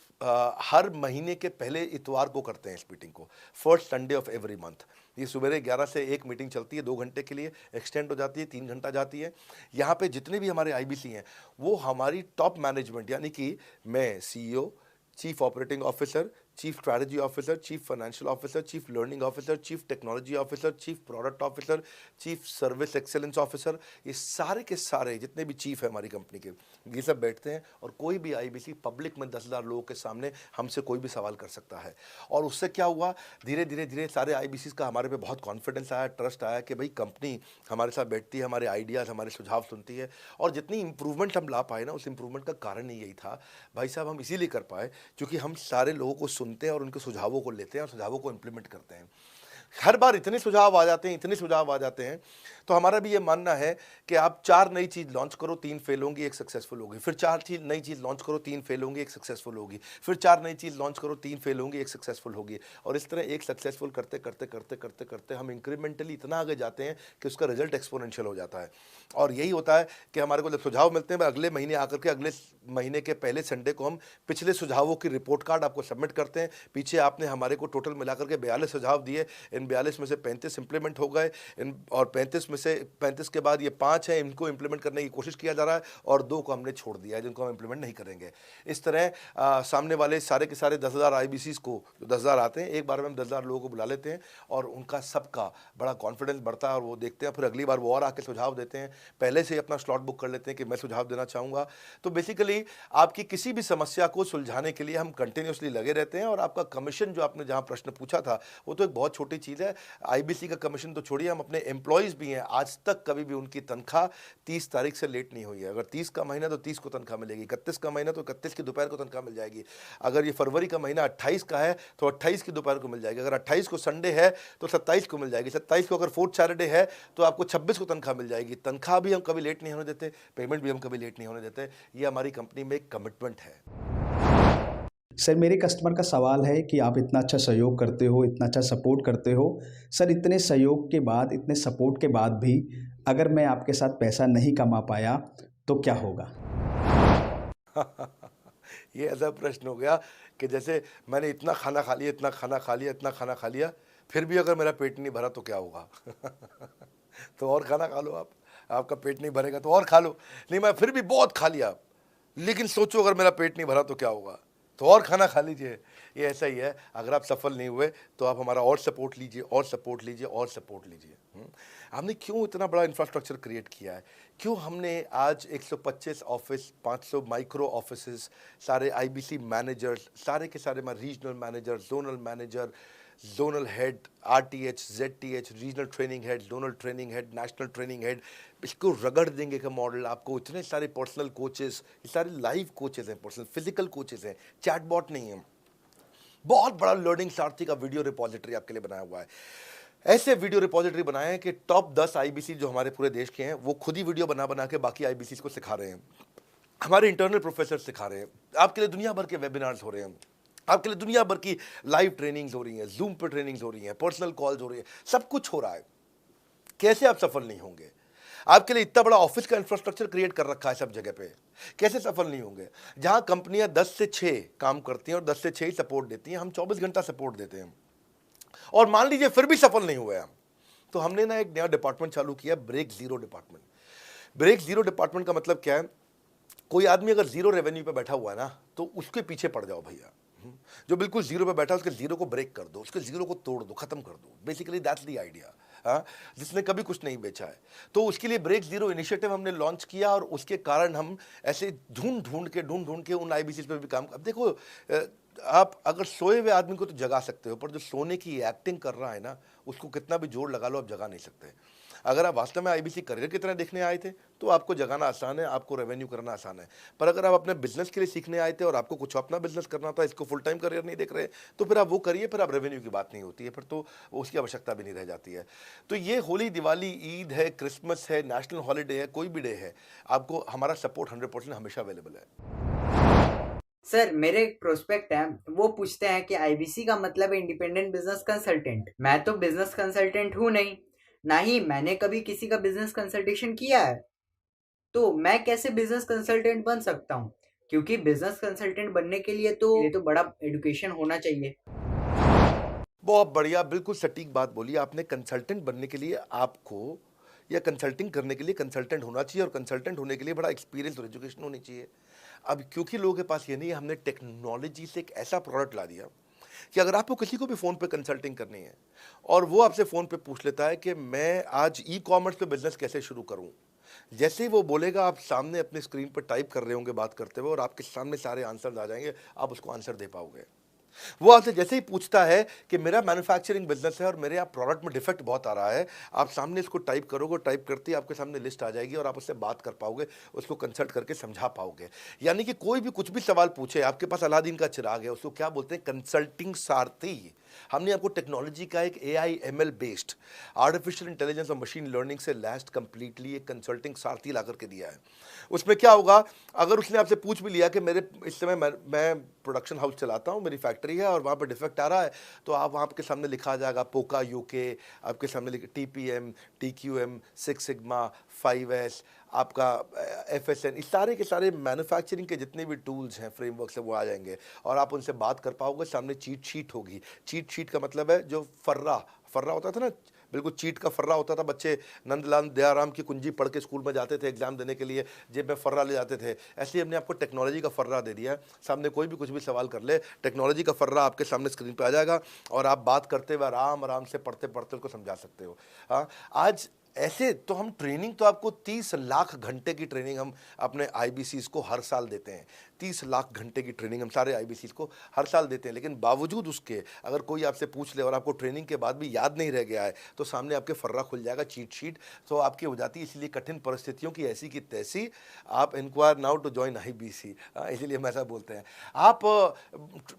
हर महीने के पहले इतवार को करते हैं इस मीटिंग को, first Sunday off every month. ये सुबह 11 से 1 मीटिंग चलती है, 2 घंटे के लिए एक्सटेंड हो जाती है, 3 घंटा जाती है। यहाँ पे जितने भी हमारे आईबीसी हैं वो हमारी टॉप मैनेजमेंट, यानी कि मैं CEO, chief operating officer, chief strategy officer, chief financial officer, chief learning officer, chief technology officer, chief product officer, chief service excellence officer, ये सारे के सारे जितने भी चीफ है हमारी कंपनी के, ये सब बैठते हैं और कोई भी आईबीसी पब्लिक में 10,000 लोगों के सामने हमसे कोई भी सवाल कर सकता है। और उससे क्या हुआ, धीरे धीरे धीरे सारे आईबीसी का हमारे पे बहुत कॉन्फिडेंस आया, ट्रस्ट आया कि भाई कंपनी हमारे साथ बैठती है, हमारे आइडियाज़, हमारे सुझाव सुनती है। और जितनी इंप्रूवमेंट हम ला पाए ना, उस इंप्रूवमेंट का कारण ही यही था भाई साहब, हम इसीलिए कर पाए क्योंकि हम सारे लोगों को सुनते हैं और उनके सुझावों को लेते हैं और सुझावों को इम्प्लीमेंट करते हैं। हर बार इतने सुझाव आ जाते हैं, इतने सुझाव आ जाते हैं, तो हमारा भी ये मानना है कि आप 4 नई चीज़ लॉन्च करो, 3 फेल होंगी, 1 सक्सेसफुल होगी, फिर 4 नई चीज़ लॉन्च करो, 3 फेल होंगी, 1 सक्सेसफुल होगी, फिर 4 नई चीज़ लॉन्च करो, 3 फेल होंगी, 1 सक्सेसफुल होगी। और इस तरह एक सक्सेसफुल करते करते करते करते करते हम इंक्रीमेंटली इतना आगे जाते हैं कि उसका रिजल्ट एक्सपोनेंशियल हो जाता है। और यही होता है कि हमारे को जब सुझाव मिलते हैं, अगले महीने आकर के अगले महीने के पहले संडे को हम पिछले सुझावों की रिपोर्ट कार्ड आपको सबमिट करते हैं। पीछे आपने हमारे को टोटल मिलाकर के 42 सुझाव दिए, इन 42 में से 35 इंप्लीमेंट हो गए, और 35 में से 35 के बाद ये 5 हैं, इनको इंप्लीमेंट करने की कोशिश किया जा रहा है और 2 को हमने छोड़ दिया है जिनको हम इंप्लीमेंट नहीं करेंगे। इस तरह सामने वाले सारे के सारे 10,000 आईबीसीज को, जो 10,000 आते हैं, एक बार में हम 10,000 लोगों को बुला लेते हैं और उनका सबका बड़ा कॉन्फिडेंस बढ़ता है और वो देखते हैं, फिर अगली बार वो और आके सुझाव देते हैं, पहले से ही अपना स्लॉट बुक कर लेते हैं कि मैं सुझाव देना चाहूँगा। तो बेसिकली आपकी किसी भी समस्या को सुलझाने के लिए हम कंटिन्यूसली लगे रहते हैं। और आपका कमीशन, जो आपने जहाँ प्रश्न पूछा था, वो तो एक बहुत छोटी चीज़ है। आईबीसी का कमीशन तो छोड़िए, हम अपने एम्प्लॉयज़ भी हैं, आज तक कभी भी उनकी तनख्वाह 30 तारीख से लेट नहीं हुई है। अगर 30 का महीना तो 30 को तनख्वाह मिलेगी, 31 का महीना तो 31 की दोपहर को तनख्वाह मिल जाएगी। अगर ये फरवरी का महीना 28 का है तो 28 की दोपहर को मिल जाएगी। अगर 28 को संडे है तो 27 को मिल जाएगी। 27 को अगर फोर्थ सैटरडे है तो आपको 26 को तनख्वाह मिल जाएगी। तनख्वाह भी हम कभी लेट नहीं होने देते, पेमेंट भी हम कभी लेट नहीं होने देते। ये हमारी कंपनी में एक कमिटमेंट है। सर, मेरे कस्टमर का सवाल है कि आप इतना अच्छा सहयोग करते हो, इतना अच्छा सपोर्ट करते हो, सर इतने सहयोग के बाद, इतने सपोर्ट के बाद भी अगर मैं आपके साथ पैसा नहीं कमा पाया तो क्या होगा? ये ऐसा प्रश्न हो गया कि जैसे मैंने इतना खाना खा लिया, इतना खाना खा लिया, इतना खाना खा लिया, फिर भी अगर मेरा पेट नहीं भरा तो क्या होगा? तो और खाना खा लो आप, आपका पेट नहीं भरेगा तो और खा लो। नहीं, मैं फिर भी बहुत खा लिया, लेकिन सोचो अगर मेरा पेट नहीं भरा तो क्या होगा? तो और खाना खा लीजिए। ये ऐसा ही है, अगर आप सफल नहीं हुए तो आप हमारा और सपोर्ट लीजिए, और सपोर्ट लीजिए, और सपोर्ट लीजिए। हमने क्यों इतना बड़ा इंफ्रास्ट्रक्चर क्रिएट किया है? क्यों हमने आज 125 ऑफिस, 500 माइक्रो ऑफिसेस, सारे आईबीसी मैनेजर्स, सारे के सारे regional manager, zonal manager, zonal head, RTH, ZTH, regional training head, zonal training head, national training head, इसको रगड़ देंगे का मॉडल आपको। इतने सारे पर्सनल कोचेस, ये सारे लाइव कोचेस हैं, पर्सनल फिजिकल कोचेस हैं, चैटबॉट नहीं है। बहुत बड़ा लर्निंग सारथी का वीडियो रिपोजिटरी आपके लिए बनाया हुआ है। ऐसे वीडियो रिपोजिटरी बनाए हैं कि टॉप 10 आईबीसी जो हमारे पूरे देश के हैं, वो खुद ही वीडियो बना बना के बाकी आईबीसी को सिखा रहे हैं। हमारे इंटरनल प्रोफेसर सिखा रहे हैं, आपके लिए दुनिया भर के वेबिनार्स हो रहे हैं, आपके लिए दुनिया भर की लाइव ट्रेनिंग्स हो रही हैं, जूम पर ट्रेनिंग्स हो रही हैं, पर्सनल कॉल्स हो रही है, सब कुछ हो रहा है। कैसे आप सफल नहीं होंगे? आपके लिए इतना बड़ा ऑफिस का इंफ्रास्ट्रक्चर क्रिएट कर रखा है सब जगह पे, कैसे सफल नहीं होंगे? जहां कंपनियां 10 से 6 काम करती हैं और 10 से 6 ही सपोर्ट देती हैं, हम 24 घंटा सपोर्ट देते हैं। और मान लीजिए फिर भी सफल नहीं हुए हम, तो हमने ना एक नया डिपार्टमेंट चालू किया, break zero department. Break zero department का मतलब क्या है? कोई आदमी अगर जीरो रेवेन्यू पे बैठा हुआ है ना, तो उसके पीछे पड़ जाओ भैया। जो बिल्कुल जीरो पे बैठा है, उसके जीरो को ब्रेक कर दो, उसके जीरो को तोड़ दो, खत्म कर दो। Basically that's the idea. हाँ, जिसने कभी कुछ नहीं बेचा है, तो उसके लिए ब्रेक जीरो इनिशिएटिव हमने लॉन्च किया। और उसके कारण हम ऐसे ढूंढ ढूंढ के उन आईबीसी पे भी काम। अब देखो, आप अगर सोए हुए आदमी को तो जगा सकते हो, पर जो सोने की एक्टिंग कर रहा है ना, उसको कितना भी जोर लगा लो, आप जगा नहीं सकते। अगर आप वास्तव में आईबीसी करियर की तरह देखने आए थे तो आपको जगाना आसान है, आपको रेवेन्यू करना आसान है। पर अगर आप अपने बिजनेस के लिए सीखने आए थे और आपको कुछ अपना बिजनेस करना था, इसको फुल टाइम करियर नहीं देख रहे, तो फिर आप वो करिए, फिर आप रेवेन्यू की बात नहीं होती है, फिर तो उसकी आवश्यकता भी नहीं रह जाती है। तो ये होली, दिवाली, ईद है, क्रिसमस है, नेशनल हॉलीडे है, कोई भी डे है, आपको हमारा सपोर्ट 100% हमेशा अवेलेबल है। सर, मेरे एक प्रोस्पेक्ट है, वो पूछते हैं कि आईबीसी का मतलब है इंडिपेंडेंट बिजनेस कंसल्टेंट। मैं तो बिजनेस कंसल्टेंट हूँ नहीं, ना ही मैंने कभी किसी का बिजनेस कंसल्टेशन किया है, तो मैं कैसे बिजनेस कंसल्टेंट बन सकता हूँ? क्योंकि बिजनेस कंसल्टेंट बनने के लिए तो बड़ा एजुकेशन होना चाहिए। बहुत बढ़िया, बिल्कुल सटीक बात बोली आपने। कंसल्टेंट बनने के लिए आपको, या कंसल्टिंग करने के लिए कंसल्टेंट होना चाहिए, और कंसल्टेंट होने के लिए बड़ा एक्सपीरियंस और एजुकेशन होनी चाहिए। अब क्योंकि लोगों के पास ये नहीं है, हमने टेक्नोलॉजी से एक ऐसा प्रोडक्ट ला दिया कि अगर आपको किसी को भी फ़ोन पे कंसल्टिंग करनी है और वो आपसे फ़ोन पे पूछ लेता है कि मैं आज ई-कॉमर्स पे बिज़नेस कैसे शुरू करूं, जैसे ही वो बोलेगा आप सामने अपनी स्क्रीन पर टाइप कर रहे होंगे बात करते हुए और आपके सामने सारे आंसर्स आ जाएंगे, आप उसको आंसर दे पाओगे। वो आपसे जैसे ही पूछता है कि मेरा मैन्युफैक्चरिंग बिजनेस है और मेरे यहाँ प्रोडक्ट में डिफेक्ट बहुत आ रहा है, आप सामने इसको टाइप करोगे, टाइप करते ही आपके सामने लिस्ट आ जाएगी और आप उससे बात कर पाओगे, उसको कंसल्ट करके समझा पाओगे। यानी कि कोई भी कुछ भी सवाल पूछे, आपके पास अलादीन का चिराग है, उसको क्या बोलते हैं, कंसल्टिंग सारथी। हमने आपको टेक्नोलॉजी का एक AI ML based artificial intelligence और मशीन लर्निंग से लैस्ड कंप्लीटली एक कंसल्टिंग सारथी ला करके दिया है। उसमें क्या होगा, अगर उसने आपसे पूछ भी लिया कि मेरे इस समय मैं प्रोडक्शन हाउस चलाता हूँ, मेरी फैक्ट्री है और वहाँ पर डिफेक्ट आ रहा है, तो आप वहाँ के सामने लिखा आ जाएगा पोका UK, आपके सामने TPM, TQM, 6 सिग्मा, 5S, आपका FSN, इस सारे के सारे मैन्युफैक्चरिंग के जितने भी टूल्स हैं, फ्रेमवर्क्स हैं, वो आ जाएंगे और आप उनसे बात कर पाओगे। सामने चीट शीट होगी। चीट शीट का मतलब है जो फर्रा होता था ना, बिल्कुल चीट का फर्रा होता था। बच्चे नंदलाल दयाराम की कुंजी पढ़ के स्कूल में जाते थे एग्जाम देने के लिए, जेब में फर्रा ले जाते थे। ऐसे ही हमने आपको टेक्नोलॉजी का फर्रा दे दिया है। सामने कोई भी कुछ भी सवाल कर ले, टेक्नोलॉजी का फर्रा आपके सामने स्क्रीन पे आ जाएगा और आप बात करते हुए आराम से पढ़ते पढ़ते उसको समझा सकते हो। हाँ, आज ऐसे तो हम ट्रेनिंग तो आपको 30 लाख घंटे की ट्रेनिंग हम अपने IBCs को हर साल देते हैं। 30 लाख घंटे की ट्रेनिंग हम सारे IBCs को हर साल देते हैं। लेकिन बावजूद उसके अगर कोई आपसे पूछ ले और आपको ट्रेनिंग के बाद भी याद नहीं रह गया है, तो सामने आपके फर्रा खुल जाएगा, चीट शीट तो आपकी हो जाती है। इसलिए कठिन परिस्थितियों की ऐसी की तैसी, आप inquire now to join IBC, इसीलिए हम ऐसा बोलते हैं। आप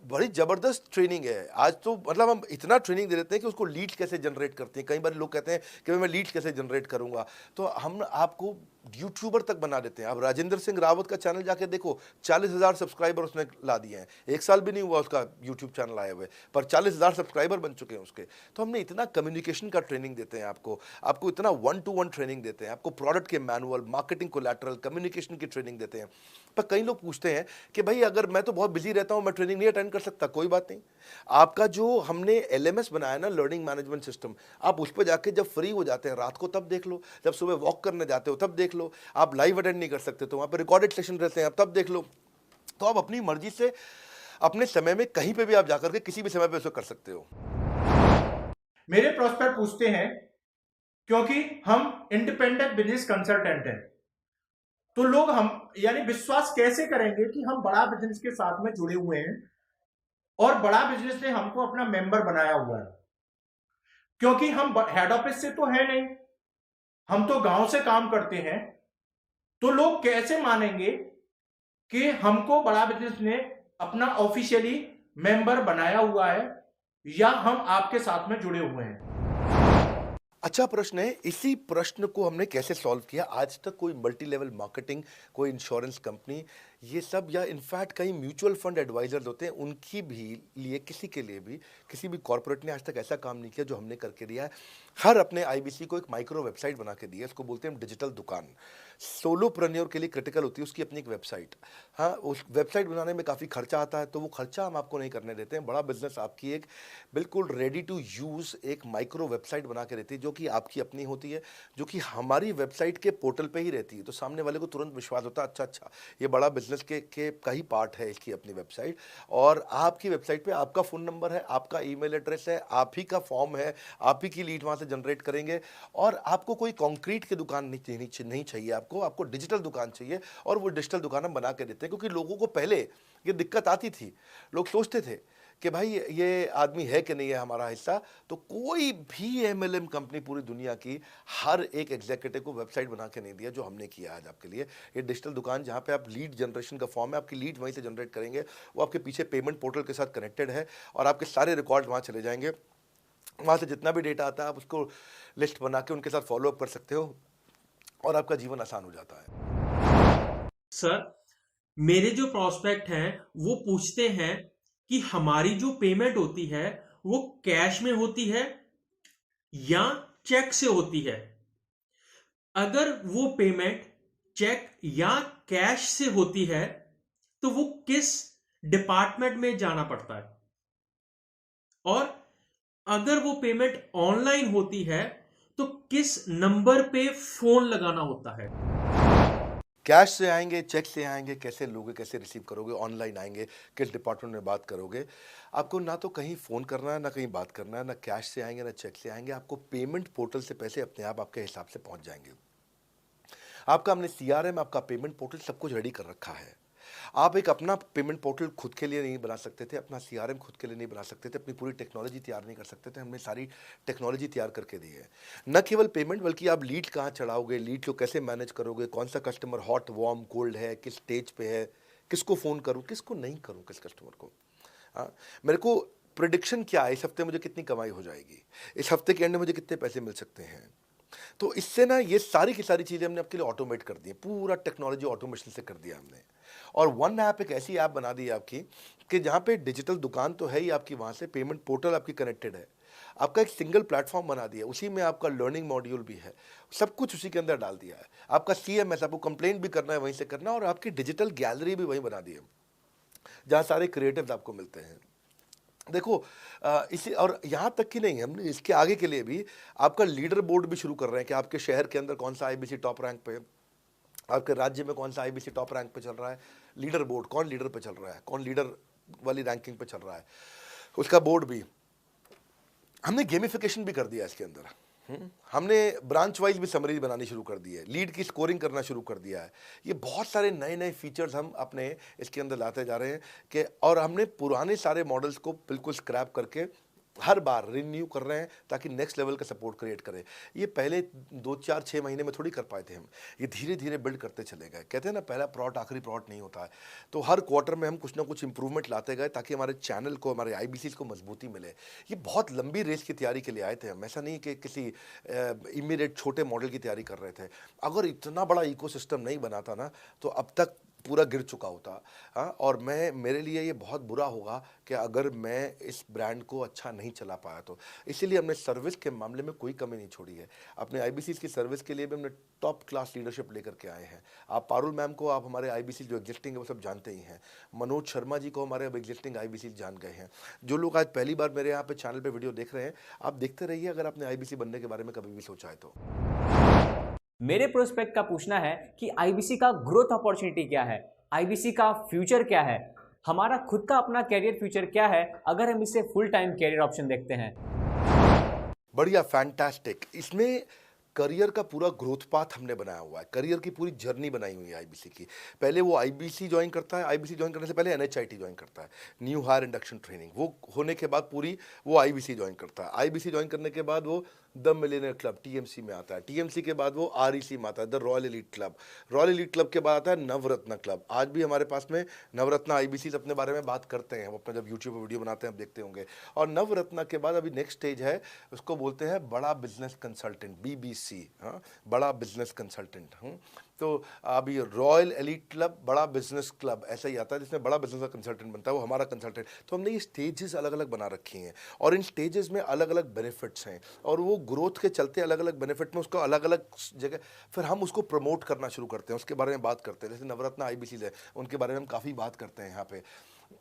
बड़ी ज़बरदस्त ट्रेनिंग है आज तो, मतलब हम इतना ट्रेनिंग दे देते हैं कि उसको लीड्स कैसे जनरेट करते हैं। कई बार लोग कहते हैं कि मैं लीड्स कैसे जनरेट करूंगा, तो हम आपको यूट्यूबर तक बना देते हैं। आप राजेंद्र सिंह रावत का चैनल जाके देखो, 40,000 सब्सक्राइबर उसने ला दिए हैं। 1 साल भी नहीं हुआ उसका यूट्यूब चैनल आए हुए, पर 40,000 सब्सक्राइबर बन चुके हैं उसके। तो हमने इतना कम्युनिकेशन का ट्रेनिंग देते हैं आपको इतना 1-to-1 ट्रेनिंग देते हैं, आपको प्रोडक्ट के मैनुअल, मार्केटिंग कोलैटरल, कम्युनिकेशन की ट्रेनिंग देते हैं। पर कई लोग पूछते हैं कि भाई अगर मैं तो बहुत बिजी रहता हूं, मैं ट्रेनिंग नहीं अटेंड कर सकता। कोई बात नहीं, आपका जो हमने LMS बनाया ना, लर्निंग मैनेजमेंट सिस्टम, आप उस पर जाके जब फ्री हो जाते हैं रात को तब देख लो, जब सुबह वॉक करने जाते हो तब देख लो। आप लाइव अटेंड नहीं कर सकते तो वहाँ पर रिकॉर्डेड सेशन रहते हैं, आप तब देख लो। तो आप अपनी मर्जी से अपने समय में कहीं पे भी आप जाकर के किसी भी समय पे उसको कर सकते हो। मेरे प्रोस्पेक्ट पूछते हैं, क्योंकि हम इंडिपेंडेंट बिजनेस कंसल्टेंट हैं, तो लोग हम यानी विश्वास कैसे करेंगे कि हम बड़ा बिजनेस के साथ में जुड़े हुए हैं और बड़ा बिजनेस ने हमको अपना मेंबर बनाया हुआ है। क्योंकि हम हेड ऑफिस से तो है नहीं, हम तो गांव से काम करते हैं, तो लोग कैसे मानेंगे कि हमको बड़ा बिजनेस ने अपना ऑफिशियली मेंबर बनाया हुआ है या हम आपके साथ में जुड़े हुए हैं। अच्छा प्रश्न है। इसी प्रश्न को हमने कैसे सॉल्व किया, आज तक कोई मल्टी लेवल मार्केटिंग, कोई इंश्योरेंस कंपनी, ये सब, या इनफैक्ट कई म्यूचुअल फंड एडवाइजर्स होते हैं, उनकी भी लिए किसी के लिए भी किसी भी कॉर्पोरेट ने आज तक ऐसा काम नहीं किया जो हमने करके दिया है। हर अपने IBC को एक माइक्रो वेबसाइट बना के दी है, इसको बोलते हैं डिजिटल दुकान। सोलोप्रेन्योर के लिए क्रिटिकल होती है उसकी अपनी एक वेबसाइट। हाँ, उस वेबसाइट बनाने में काफ़ी खर्चा आता है, तो वो खर्चा हम आपको नहीं करने देते हैं। बड़ा बिजनेस आपकी एक बिल्कुल रेडी टू यूज़ एक माइक्रो वेबसाइट बना के देती है, जो कि आपकी अपनी होती है, जो कि हमारी वेबसाइट के पोर्टल पे ही रहती है। तो सामने वाले को तुरंत विश्वास होता है, अच्छा ये बड़ा बिजनेस के का ही पार्ट है इसकी अपनी वेबसाइट। और आपकी वेबसाइट पे आपका फ़ोन नंबर है, आपका ईमेल एड्रेस है, आप ही का फॉर्म है, आप ही की लीड वहाँ से जनरेट करेंगे। और आपको कोई कंक्रीट की दुकान नहीं चाहिए, आपको डिजिटल दुकान चाहिए। और वो डिजिटल दुकान हम बना के देते हैं, क्योंकि लोगों को पहले ये दिक्कत आती थी, लोग सोचते थे कि भाई ये आदमी है कि नहीं है हमारा हिस्सा। तो कोई भी MLM कंपनी पूरी दुनिया की हर एक एग्जीक्यूटिव को वेबसाइट बना के नहीं दिया जो हमने किया आज आपके लिए। ये डिजिटल दुकान जहाँ पे आप लीड जनरेशन का फॉर्म है, आपकी लीड वहीं से जनरेट करेंगे, वो आपके पीछे पेमेंट पोर्टल के साथ कनेक्टेड है और आपके सारे रिकॉर्ड वहाँ चले जाएंगे। वहाँ से जितना भी डेटा आता है आप उसको लिस्ट बना के उनके साथ फॉलोअप कर सकते हो और आपका जीवन आसान हो जाता है। सर, मेरे जो प्रोस्पेक्ट हैं वो पूछते हैं कि हमारी जो पेमेंट होती है वो कैश में होती है या चेक से होती है। अगर वो पेमेंट चेक या कैश से होती है तो वो किस डिपार्टमेंट में जाना पड़ता है, और अगर वो पेमेंट ऑनलाइन होती है तो किस नंबर पे फोन लगाना होता है। कैश से आएंगे, चेक से आएंगे, कैसे लोगे, कैसे रिसीव करोगे, ऑनलाइन आएंगे, किस डिपार्टमेंट में बात करोगे। आपको ना तो कहीं फ़ोन करना है, ना कहीं बात करना है, ना कैश से आएंगे, ना चेक से आएंगे। आपको पेमेंट पोर्टल से पैसे अपने आप आपके हिसाब से पहुंच जाएंगे। आपका हमने CRM, आपका पेमेंट पोर्टल सब कुछ रेडी कर रखा है। आप एक अपना पेमेंट पोर्टल खुद के लिए नहीं बना सकते थे, अपना CRM खुद के लिए नहीं बना सकते थे, अपनी पूरी टेक्नोलॉजी तैयार नहीं कर सकते थे। हमने सारी टेक्नोलॉजी तैयार करके दी है। न केवल पेमेंट, बल्कि आप लीड कहाँ चढ़ाओगे, लीड को कैसे मैनेज करोगे, कौन सा कस्टमर हॉट, वार्म, कोल्ड है, किस स्टेज पे है, किसको फ़ोन करूँ, किसको नहीं करूँ, किस कस्टमर को। हाँ, मेरे को प्रिडिक्शन क्या है, इस हफ्ते मुझे कितनी कमाई हो जाएगी, इस हफ्ते के एंड में मुझे कितने पैसे मिल सकते हैं। तो इससे ना ये सारी की सारी चीज़ें हमने आपके लिए ऑटोमेट कर दी है, पूरा टेक्नोलॉजी ऑटोमेशन से कर दिया हमने। और वन ऐप एक ऐसी ऐप बना दी है आपकी कि जहाँ पे डिजिटल दुकान तो है ही आपकी, वहाँ से पेमेंट पोर्टल आपकी कनेक्टेड है, आपका एक सिंगल प्लेटफॉर्म बना दिया, उसी में आपका लर्निंग मॉड्यूल भी है, सब कुछ उसी के अंदर डाल दिया है। आपका CMS, आपको कंप्लेंट भी करना है वहीं से करना, और आपकी डिजिटल गैलरी भी वहीं बना दी है, जहाँ सारे क्रिएटिव्स आपको मिलते हैं। देखो इसी, और यहाँ तक कि नहीं, हमने इसके आगे के लिए भी आपका लीडर बोर्ड भी शुरू कर रहे हैं कि आपके शहर के अंदर कौन सा IBC टॉप रैंक पे, आपके राज्य में कौन सा IBC टॉप रैंक पे चल रहा है, लीडर बोर्ड कौन लीडर पे चल रहा है, कौन लीडर वाली रैंकिंग पे चल रहा है, उसका बोर्ड भी। हमने गेमिफिकेशन भी कर दिया इसके अंदर। हमने ब्रांच वाइज भी समरी बनानी शुरू कर दी है, लीड की स्कोरिंग करना शुरू कर दिया है। ये बहुत सारे नए नए फीचर्स हम अपने इसके अंदर लाते जा रहे हैं कि, और हमने पुराने सारे मॉडल्स को बिल्कुल स्क्रैप करके हर बार रिन्यू कर रहे हैं ताकि नेक्स्ट लेवल का सपोर्ट क्रिएट करें। ये पहले 2, 4, 6 महीने में थोड़ी कर पाए थे हम, ये धीरे धीरे बिल्ड करते चले गए। कहते हैं ना, पहला प्लॉट आखिरी प्लॉट नहीं होता है। तो हर क्वार्टर में हम कुछ ना कुछ इंप्रूवमेंट लाते गए ताकि हमारे चैनल को, हमारे IBCs को मजबूती मिले। ये बहुत लंबी रेस की तैयारी के लिए आए थे हम, ऐसा नहीं कि किसी इमीडिएट छोटे मॉडल की तैयारी कर रहे थे। अगर इतना बड़ा इकोसिस्टम नहीं बनाता ना तो अब तक पूरा गिर चुका होता। हाँ, और मेरे लिए ये बहुत बुरा होगा कि अगर मैं इस ब्रांड को अच्छा नहीं चला पाया तो। इसीलिए हमने सर्विस के मामले में कोई कमी नहीं छोड़ी है। अपने IBCs की सर्विस के लिए भी हमने टॉप क्लास लीडरशिप लेकर के आए हैं। आप पारुल मैम को, आप हमारे IBC जो एग्जिस्टिंग है वो सब जानते ही हैं। मनोज शर्मा जी को हमारे अब एग्जिस्टिंग IBC जान गए हैं। जो लोग आज पहली बार मेरे यहाँ पे चैनल पे वीडियो देख रहे हैं, आप देखते रहिए अगर आपने IBC बनने के बारे में कभी भी सोचा है तो। मेरे प्रोस्पेक्ट का पूछना है कि IBC का ग्रोथ अपॉर्चुनिटी क्या है, IBC का फ्यूचर क्या है, हमारा खुद का अपना कैरियर फ्यूचर क्या है अगर हम इसे फुल टाइम कैरियर ऑप्शन देखते हैं। बढ़िया, फैंटास्टिक। इसमें करियर का पूरा ग्रोथ पाथ हमने बनाया हुआ है, करियर की पूरी जर्नी बनाई हुई है IBC की। पहले वो IBC ज्वाइन करता है, IBC ज्वाइन करने से पहले NHIT ज्वाइन करता है, न्यू हायर इंडक्शन ट्रेनिंग। वो होने के बाद पूरी वो IBC ज्वाइन करता है। IBC ज्वाइन करने के बाद वो द मिलियनर क्लब TMC में आता है। TMC के बाद वो REC में आता है, the royal elite club. Royal elite club के बाद आता है नवरत्न क्लब। आज भी हमारे पास में नवरत्न IBCs अपने बारे में बात करते हैं, वो अपना जब यूट्यूब पर वीडियो बनाते हैं आप देखते होंगे। और नवरत्न के बाद अभी नेक्स्ट स्टेज है, उसको बोलते हैं बड़ा बिजनेस कंसल्टेंट, BBC। हाँ, बड़ा बिजनेस कंसल्टेंट। तो अभी रॉयल एलीट क्लब, बड़ा बिजनेस क्लब, ऐसा ही आता है जिसमें बड़ा बिजनेस का कंसल्टेंट बनता है, वो हमारा कंसल्टेंट। तो हमने ये स्टेजेस अलग अलग बना रखी हैं और इन स्टेजेस में अलग अलग बेनिफिट्स हैं, और वो ग्रोथ के चलते अलग अलग बेनिफिट में उसको अलग अलग जगह फिर हम उसको प्रमोट करना शुरू करते हैं, उसके बारे में बात करते हैं। जैसे नवरत्न IBCs है, उनके बारे में हम काफ़ी बात करते हैं यहाँ पे।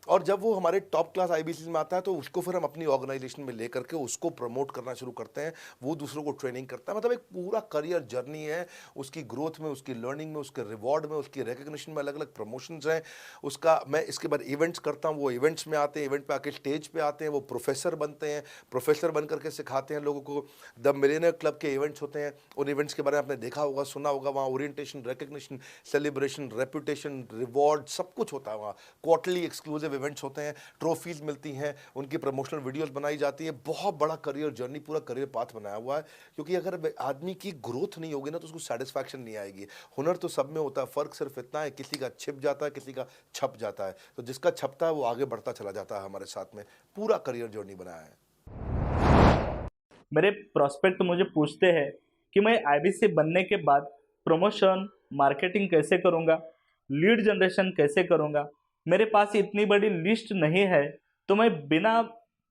और जब वो हमारे टॉप क्लास IBCs में आता है तो उसको फिर हम अपनी ऑर्गेनाइजेशन में लेकर के उसको प्रमोट करना शुरू करते हैं, वो दूसरों को ट्रेनिंग करता है। मतलब एक पूरा करियर जर्नी है, उसकी ग्रोथ में, उसकी लर्निंग में, उसके रिवॉर्ड में, उसकी रिकग्निशन में अलग अलग प्रमोशंस हैं उसका। मैं इसके बाद इवेंट्स करता हूँ, वो इवेंट्स में आते हैं, इवेंट पे आके स्टेज पे आते हैं, वो प्रोफेसर बनते हैं, प्रोफेसर बन करके सिखाते हैं लोगों को। द मिलियनर क्लब के इवेंट्स होते हैं, उन इवेंट्स के बारे में आपने देखा होगा, सुना होगा। वहाँ orientation, recognition, celebration, reputation, reward सब कुछ होता है। वहाँ क्वार्टरली एक्सक्लूसिव इवेंट्स होते हैं, ट्रॉफीज मिलती हैं, उनकी प्रमोशनल वीडियोस बनाई जाती है। बहुत बड़ा करियर जर्नी, पूरा करियर पाथ बनाया हुआ है। क्योंकि अगर आदमी की ग्रोथ नहीं होगी ना तो उसको सेटिस्फैक्शन नहीं आएगी। हुनर तो सब में होता है, फर्क सिर्फ इतना है किसी का छिप जाता है, किसी का छप जाता है। तो जिसका छपता है वो आगे बढ़ता चला जाता है। हमारे साथ में पूरा करियर जर्नी बनाया है। मेरे प्रोस्पेक्ट मुझे पूछते हैं कि मैं IBC बनने के बाद प्रमोशन, मार्केटिंग कैसे करूंगा, लीड जनरेशन कैसे करूंगा। मेरे पास इतनी बड़ी लिस्ट नहीं है, तो मैं बिना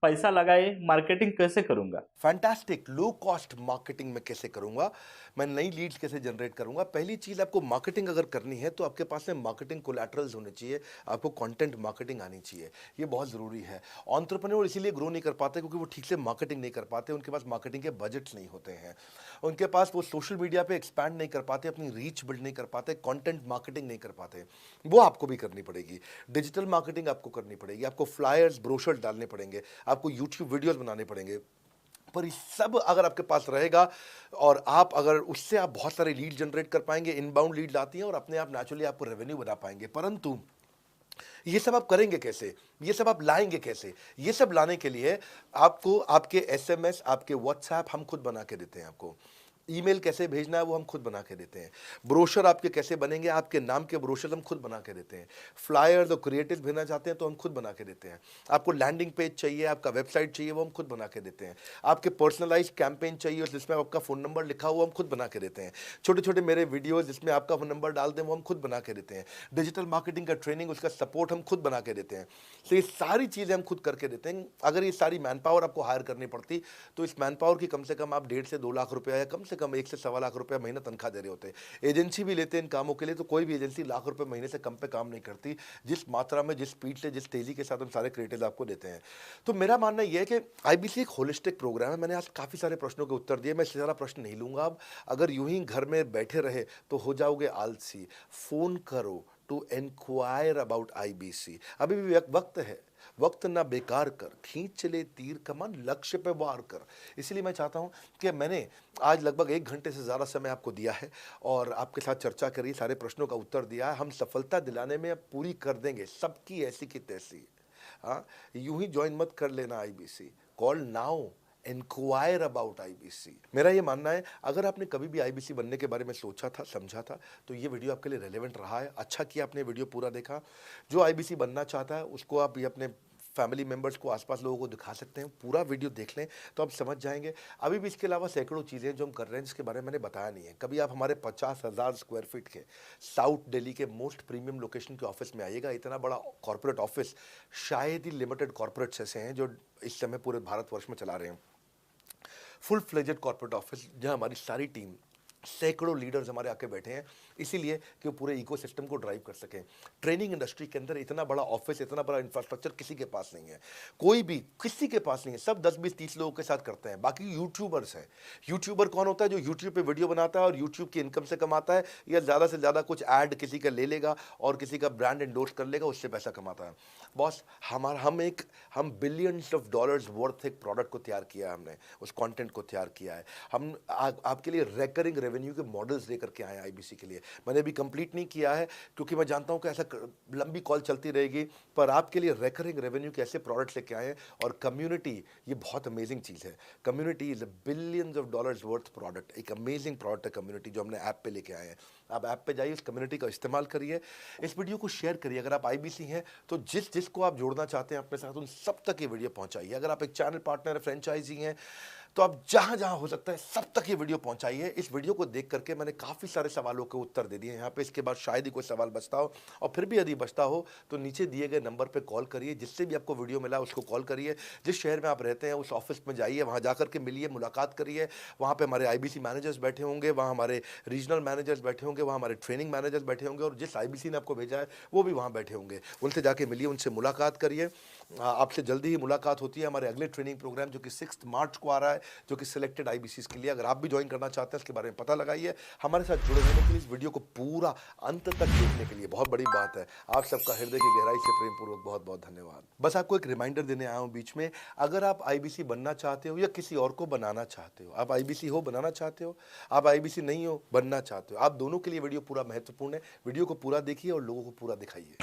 पैसा लगाए मार्केटिंग कैसे करूंगा? फैंटास्टिक। लो कॉस्ट मार्केटिंग में कैसे करूंगा, मैं नई लीड्स कैसे जनरेट करूंगा। पहली चीज, आपको मार्केटिंग अगर करनी है तो आपके पास में मार्केटिंग कोलैटरल्स होने चाहिए, आपको कंटेंट मार्केटिंग आनी चाहिए, ये बहुत जरूरी है। एंटरप्रेन्योर इसीलिए ग्रो नहीं कर पाते क्योंकि वो ठीक से मार्केटिंग नहीं कर पाते, उनके पास मार्केटिंग के बजट्स नहीं होते हैं, उनके पास वो सोशल मीडिया पे एक्सपैंड नहीं कर पाते, अपनी रीच बिल्ड नहीं कर पाते, कंटेंट मार्केटिंग नहीं कर पाते। वो आपको भी करनी पड़ेगी। डिजिटल मार्केटिंग आपको करनी पड़ेगी, आपको फ्लायर्स ब्रोशर्स डालने पड़ेंगे, आपको यूट्यूब वीडियोस बनाने पड़ेंगे। पर ये सब अगर आपके पास रहेगा और आप अगर उससे आप बहुत सारे लीड जनरेट कर पाएंगे, इनबाउंड लीड आती हैं और अपने आप नेचुरली आपको रेवेन्यू बना पाएंगे। परंतु ये सब आप करेंगे कैसे, ये सब आप लाएंगे कैसे? ये सब लाने के लिए आपको आपके SMS, आपके व्हाट्सएप हम खुद बना के देते हैं, आपको ईमेल कैसे भेजना है वो हम खुद बना के देते हैं, ब्रोशर आपके कैसे बनेंगे, आपके नाम के ब्रोशर हम खुद बना के देते हैं, फ्लायर्स और क्रिएटिव भेजना चाहते हैं तो हम खुद बना के देते हैं, आपको लैंडिंग पेज चाहिए, आपका वेबसाइट चाहिए, वो हम खुद बना के देते हैं, आपके पर्सनलाइज कैंपेन चाहिए जिसमें आपका फ़ोन नंबर लिखा हुआ हम खुद बना के देते हैं, छोटे छोटे मेरे वीडियोज़ जिसमें आपका फ़ोन नंबर डाल दें वो हम खुद बना के देते हैं, डिजिटल मार्केटिंग का ट्रेनिंग उसका सपोर्ट हम खुद बना के देते हैं। तो ये सारी चीज़ें हम खुद करके देते हैं। अगर ये सारी मैन पावर आपको हायर करनी पड़ती तो इस मैन पावर की कम से कम आप 1.5 से 2 लाख रुपया या कम से कम 1 से 1.25 लाख रुपया महीना तनख्वाह दे रहे होते हैं। एजेंसी भी लेते हैं इन कामों के लिए, तो कोई भी एजेंसी लाख रुपए महीने से कम पे काम नहीं करती, जिस मात्रा में, जिस स्पीड से, जिस तेजी के साथ हम सारे क्रिएटिव आपको देते हैं। तो मेरा मानना यह है कि IBC एक होलिस्टिक प्रोग्राम है। मैंने आज काफ़ी सारे प्रश्नों के उत्तर दिए, मैं इससे ज़्यादा प्रश्न नहीं लूँगा अब। अगर यूं ही घर में बैठे रहे तो हो जाओगे आलसी। फ़ोन करो टू इंक्वायर अबाउट IBC। अभी भी वक्त है, वक्त ना बेकार कर, खींच चले तीर कमान, लक्ष्य पे वार कर। इसलिए मैं चाहता हूं कि मैंने आज लगभग 1 घंटे से ज़्यादा समय आपको दिया है और आपके साथ चर्चा करी, सारे प्रश्नों का उत्तर दिया है। हम सफलता दिलाने में अब पूरी कर देंगे सबकी ऐसी की तैसी। हाँ, यूं ही ज्वाइन मत कर लेना IBC, call now, inquire about IBC। मेरा ये मानना है, अगर आपने कभी भी IBC बनने के बारे में सोचा था, समझा था, तो ये वीडियो आपके लिए रेलेवेंट रहा है। अच्छा किया आपने वीडियो पूरा देखा। जो IBC बनना चाहता है उसको आप ये अपने फैमिली मेम्बर्स को, आसपास लोगों को दिखा सकते हैं। पूरा वीडियो देख लें तो आप समझ जाएंगे। अभी भी इसके अलावा सैकड़ों चीज़ें जो हम कर रहे हैं जिसके बारे में मैंने बताया नहीं है। कभी आप हमारे 50,000 स्क्वायर फीट के साउथ दिल्ली के मोस्ट प्रीमियम लोकेशन के ऑफिस में आइएगा। इतना बड़ा कॉर्पोरेट ऑफिस शायद ही लिमिटेड कॉर्पोरेट्स ऐसे हैं जो इस समय पूरे भारतवर्ष में चला रहे हैं। फुल फ्लेजेड कॉर्पोरेट ऑफिस जहां हमारी सारी टीम, सैकड़ों लीडर्स हमारे आके बैठे हैं, इसीलिए कि वो पूरे इकोसिस्टम को ड्राइव कर सकें। ट्रेनिंग इंडस्ट्री के अंदर इतना बड़ा ऑफिस, इतना बड़ा इंफ्रास्ट्रक्चर किसी के पास नहीं है, कोई भी किसी के पास नहीं है। सब 10, 20, 30 लोगों के साथ करते हैं। बाकी यूट्यूबर्स हैं। यूट्यूबर कौन होता है? जो यूट्यूब पे वीडियो बनाता है और यूट्यूब की इनकम से कमाता है, या ज़्यादा से ज़्यादा कुछ ऐड किसी का ले लेगा और किसी का ब्रांड एंडोर्स कर लेगा, उससे पैसा कमाता है। बॉस, हम बिलियंस ऑफ डॉलर्स वर्थ एक प्रोडक्ट को तैयार किया है, हमने उस कंटेंट को तैयार किया है। हम आपके लिए रेकरिंग रेवेन्यू के मॉडल्स लेकर के आए हैं IBC के लिए। मैंने अभी कंप्लीट नहीं किया है क्योंकि मैं जानता हूं कि ऐसा लंबी कॉल चलती रहेगी, पर आपके लिए रेकरिंग रेवेन्यू के ऐसे प्रोडक्ट्स लेके आए हैं। और कम्युनिटी, ये बहुत अमेजिंग चीज़ है। Community is a billions of dollars worth product. एक अमेजिंग प्रोडक्ट है कम्युनिटी, जो हमने ऐप पे लेके आए हैं। आप ऐप पे जाइए, इस कम्युनिटी का इस्तेमाल करिए, इस वीडियो को शेयर करिए। अगर आप IBC हैं तो जिसको आप जोड़ना चाहते हैं अपने साथ, उन सब तक ये वीडियो पहुंचाइए। अगर आप एक चैनल पार्टनर, फ्रेंचाइजी हैं, तो आप जहां जहां हो सकता है सब तक ये वीडियो पहुंचाइए। इस वीडियो को देख करके मैंने काफ़ी सारे सवालों के उत्तर दे दिए यहाँ पे। इसके बाद शायद ही कोई सवाल बचता हो, और फिर भी यदि बचता हो तो नीचे दिए गए नंबर पे कॉल करिए। जिससे भी आपको वीडियो मिला उसको कॉल करिए। जिस शहर में आप रहते हैं उस ऑफिस में जाइए, वहाँ जा करके मिलिए, मुलाकात करिए। वहाँ पर हमारे IBC मैनेजर्स बैठे होंगे, वहाँ हमारे रीजनल मैनेजर्स बैठे होंगे, वहाँ हमारे ट्रेनिंग मैनेजर्स बैठे होंगे, और जिस IBC ने आपको भेजा है वो भी वहाँ बैठे होंगे। उनसे जाके मिलिए, उनसे मुलाकात करिए। आपसे जल्दी ही मुलाकात होती है हमारे अगले ट्रेनिंग प्रोग्राम जो कि 6 मार्च को आ रहा है, जो कि सिलेक्टेड IBCs के लिए। अगर आप भी ज्वाइन करना चाहते हैं इसके बारे में पता लगाइए। हमारे साथ जुड़े रहने के लिए, इस वीडियो को पूरा अंत तक देखने के लिए बहुत बड़ी बात है। आप सबका हृदय की गहराई से प्रेम पूर्वक बहुत बहुत धन्यवाद। बस आपको एक रिमाइंडर देने आया हूँ बीच में, अगर आप IBC बनना चाहते हो या किसी और को बनाना चाहते हो, आप IBC हो, बनाना चाहते हो, आप IBC नहीं हो, बनना चाहते हो, आप दोनों के लिए वीडियो पूरा महत्वपूर्ण है। वीडियो को पूरा देखिए और लोगों को पूरा दिखाइए।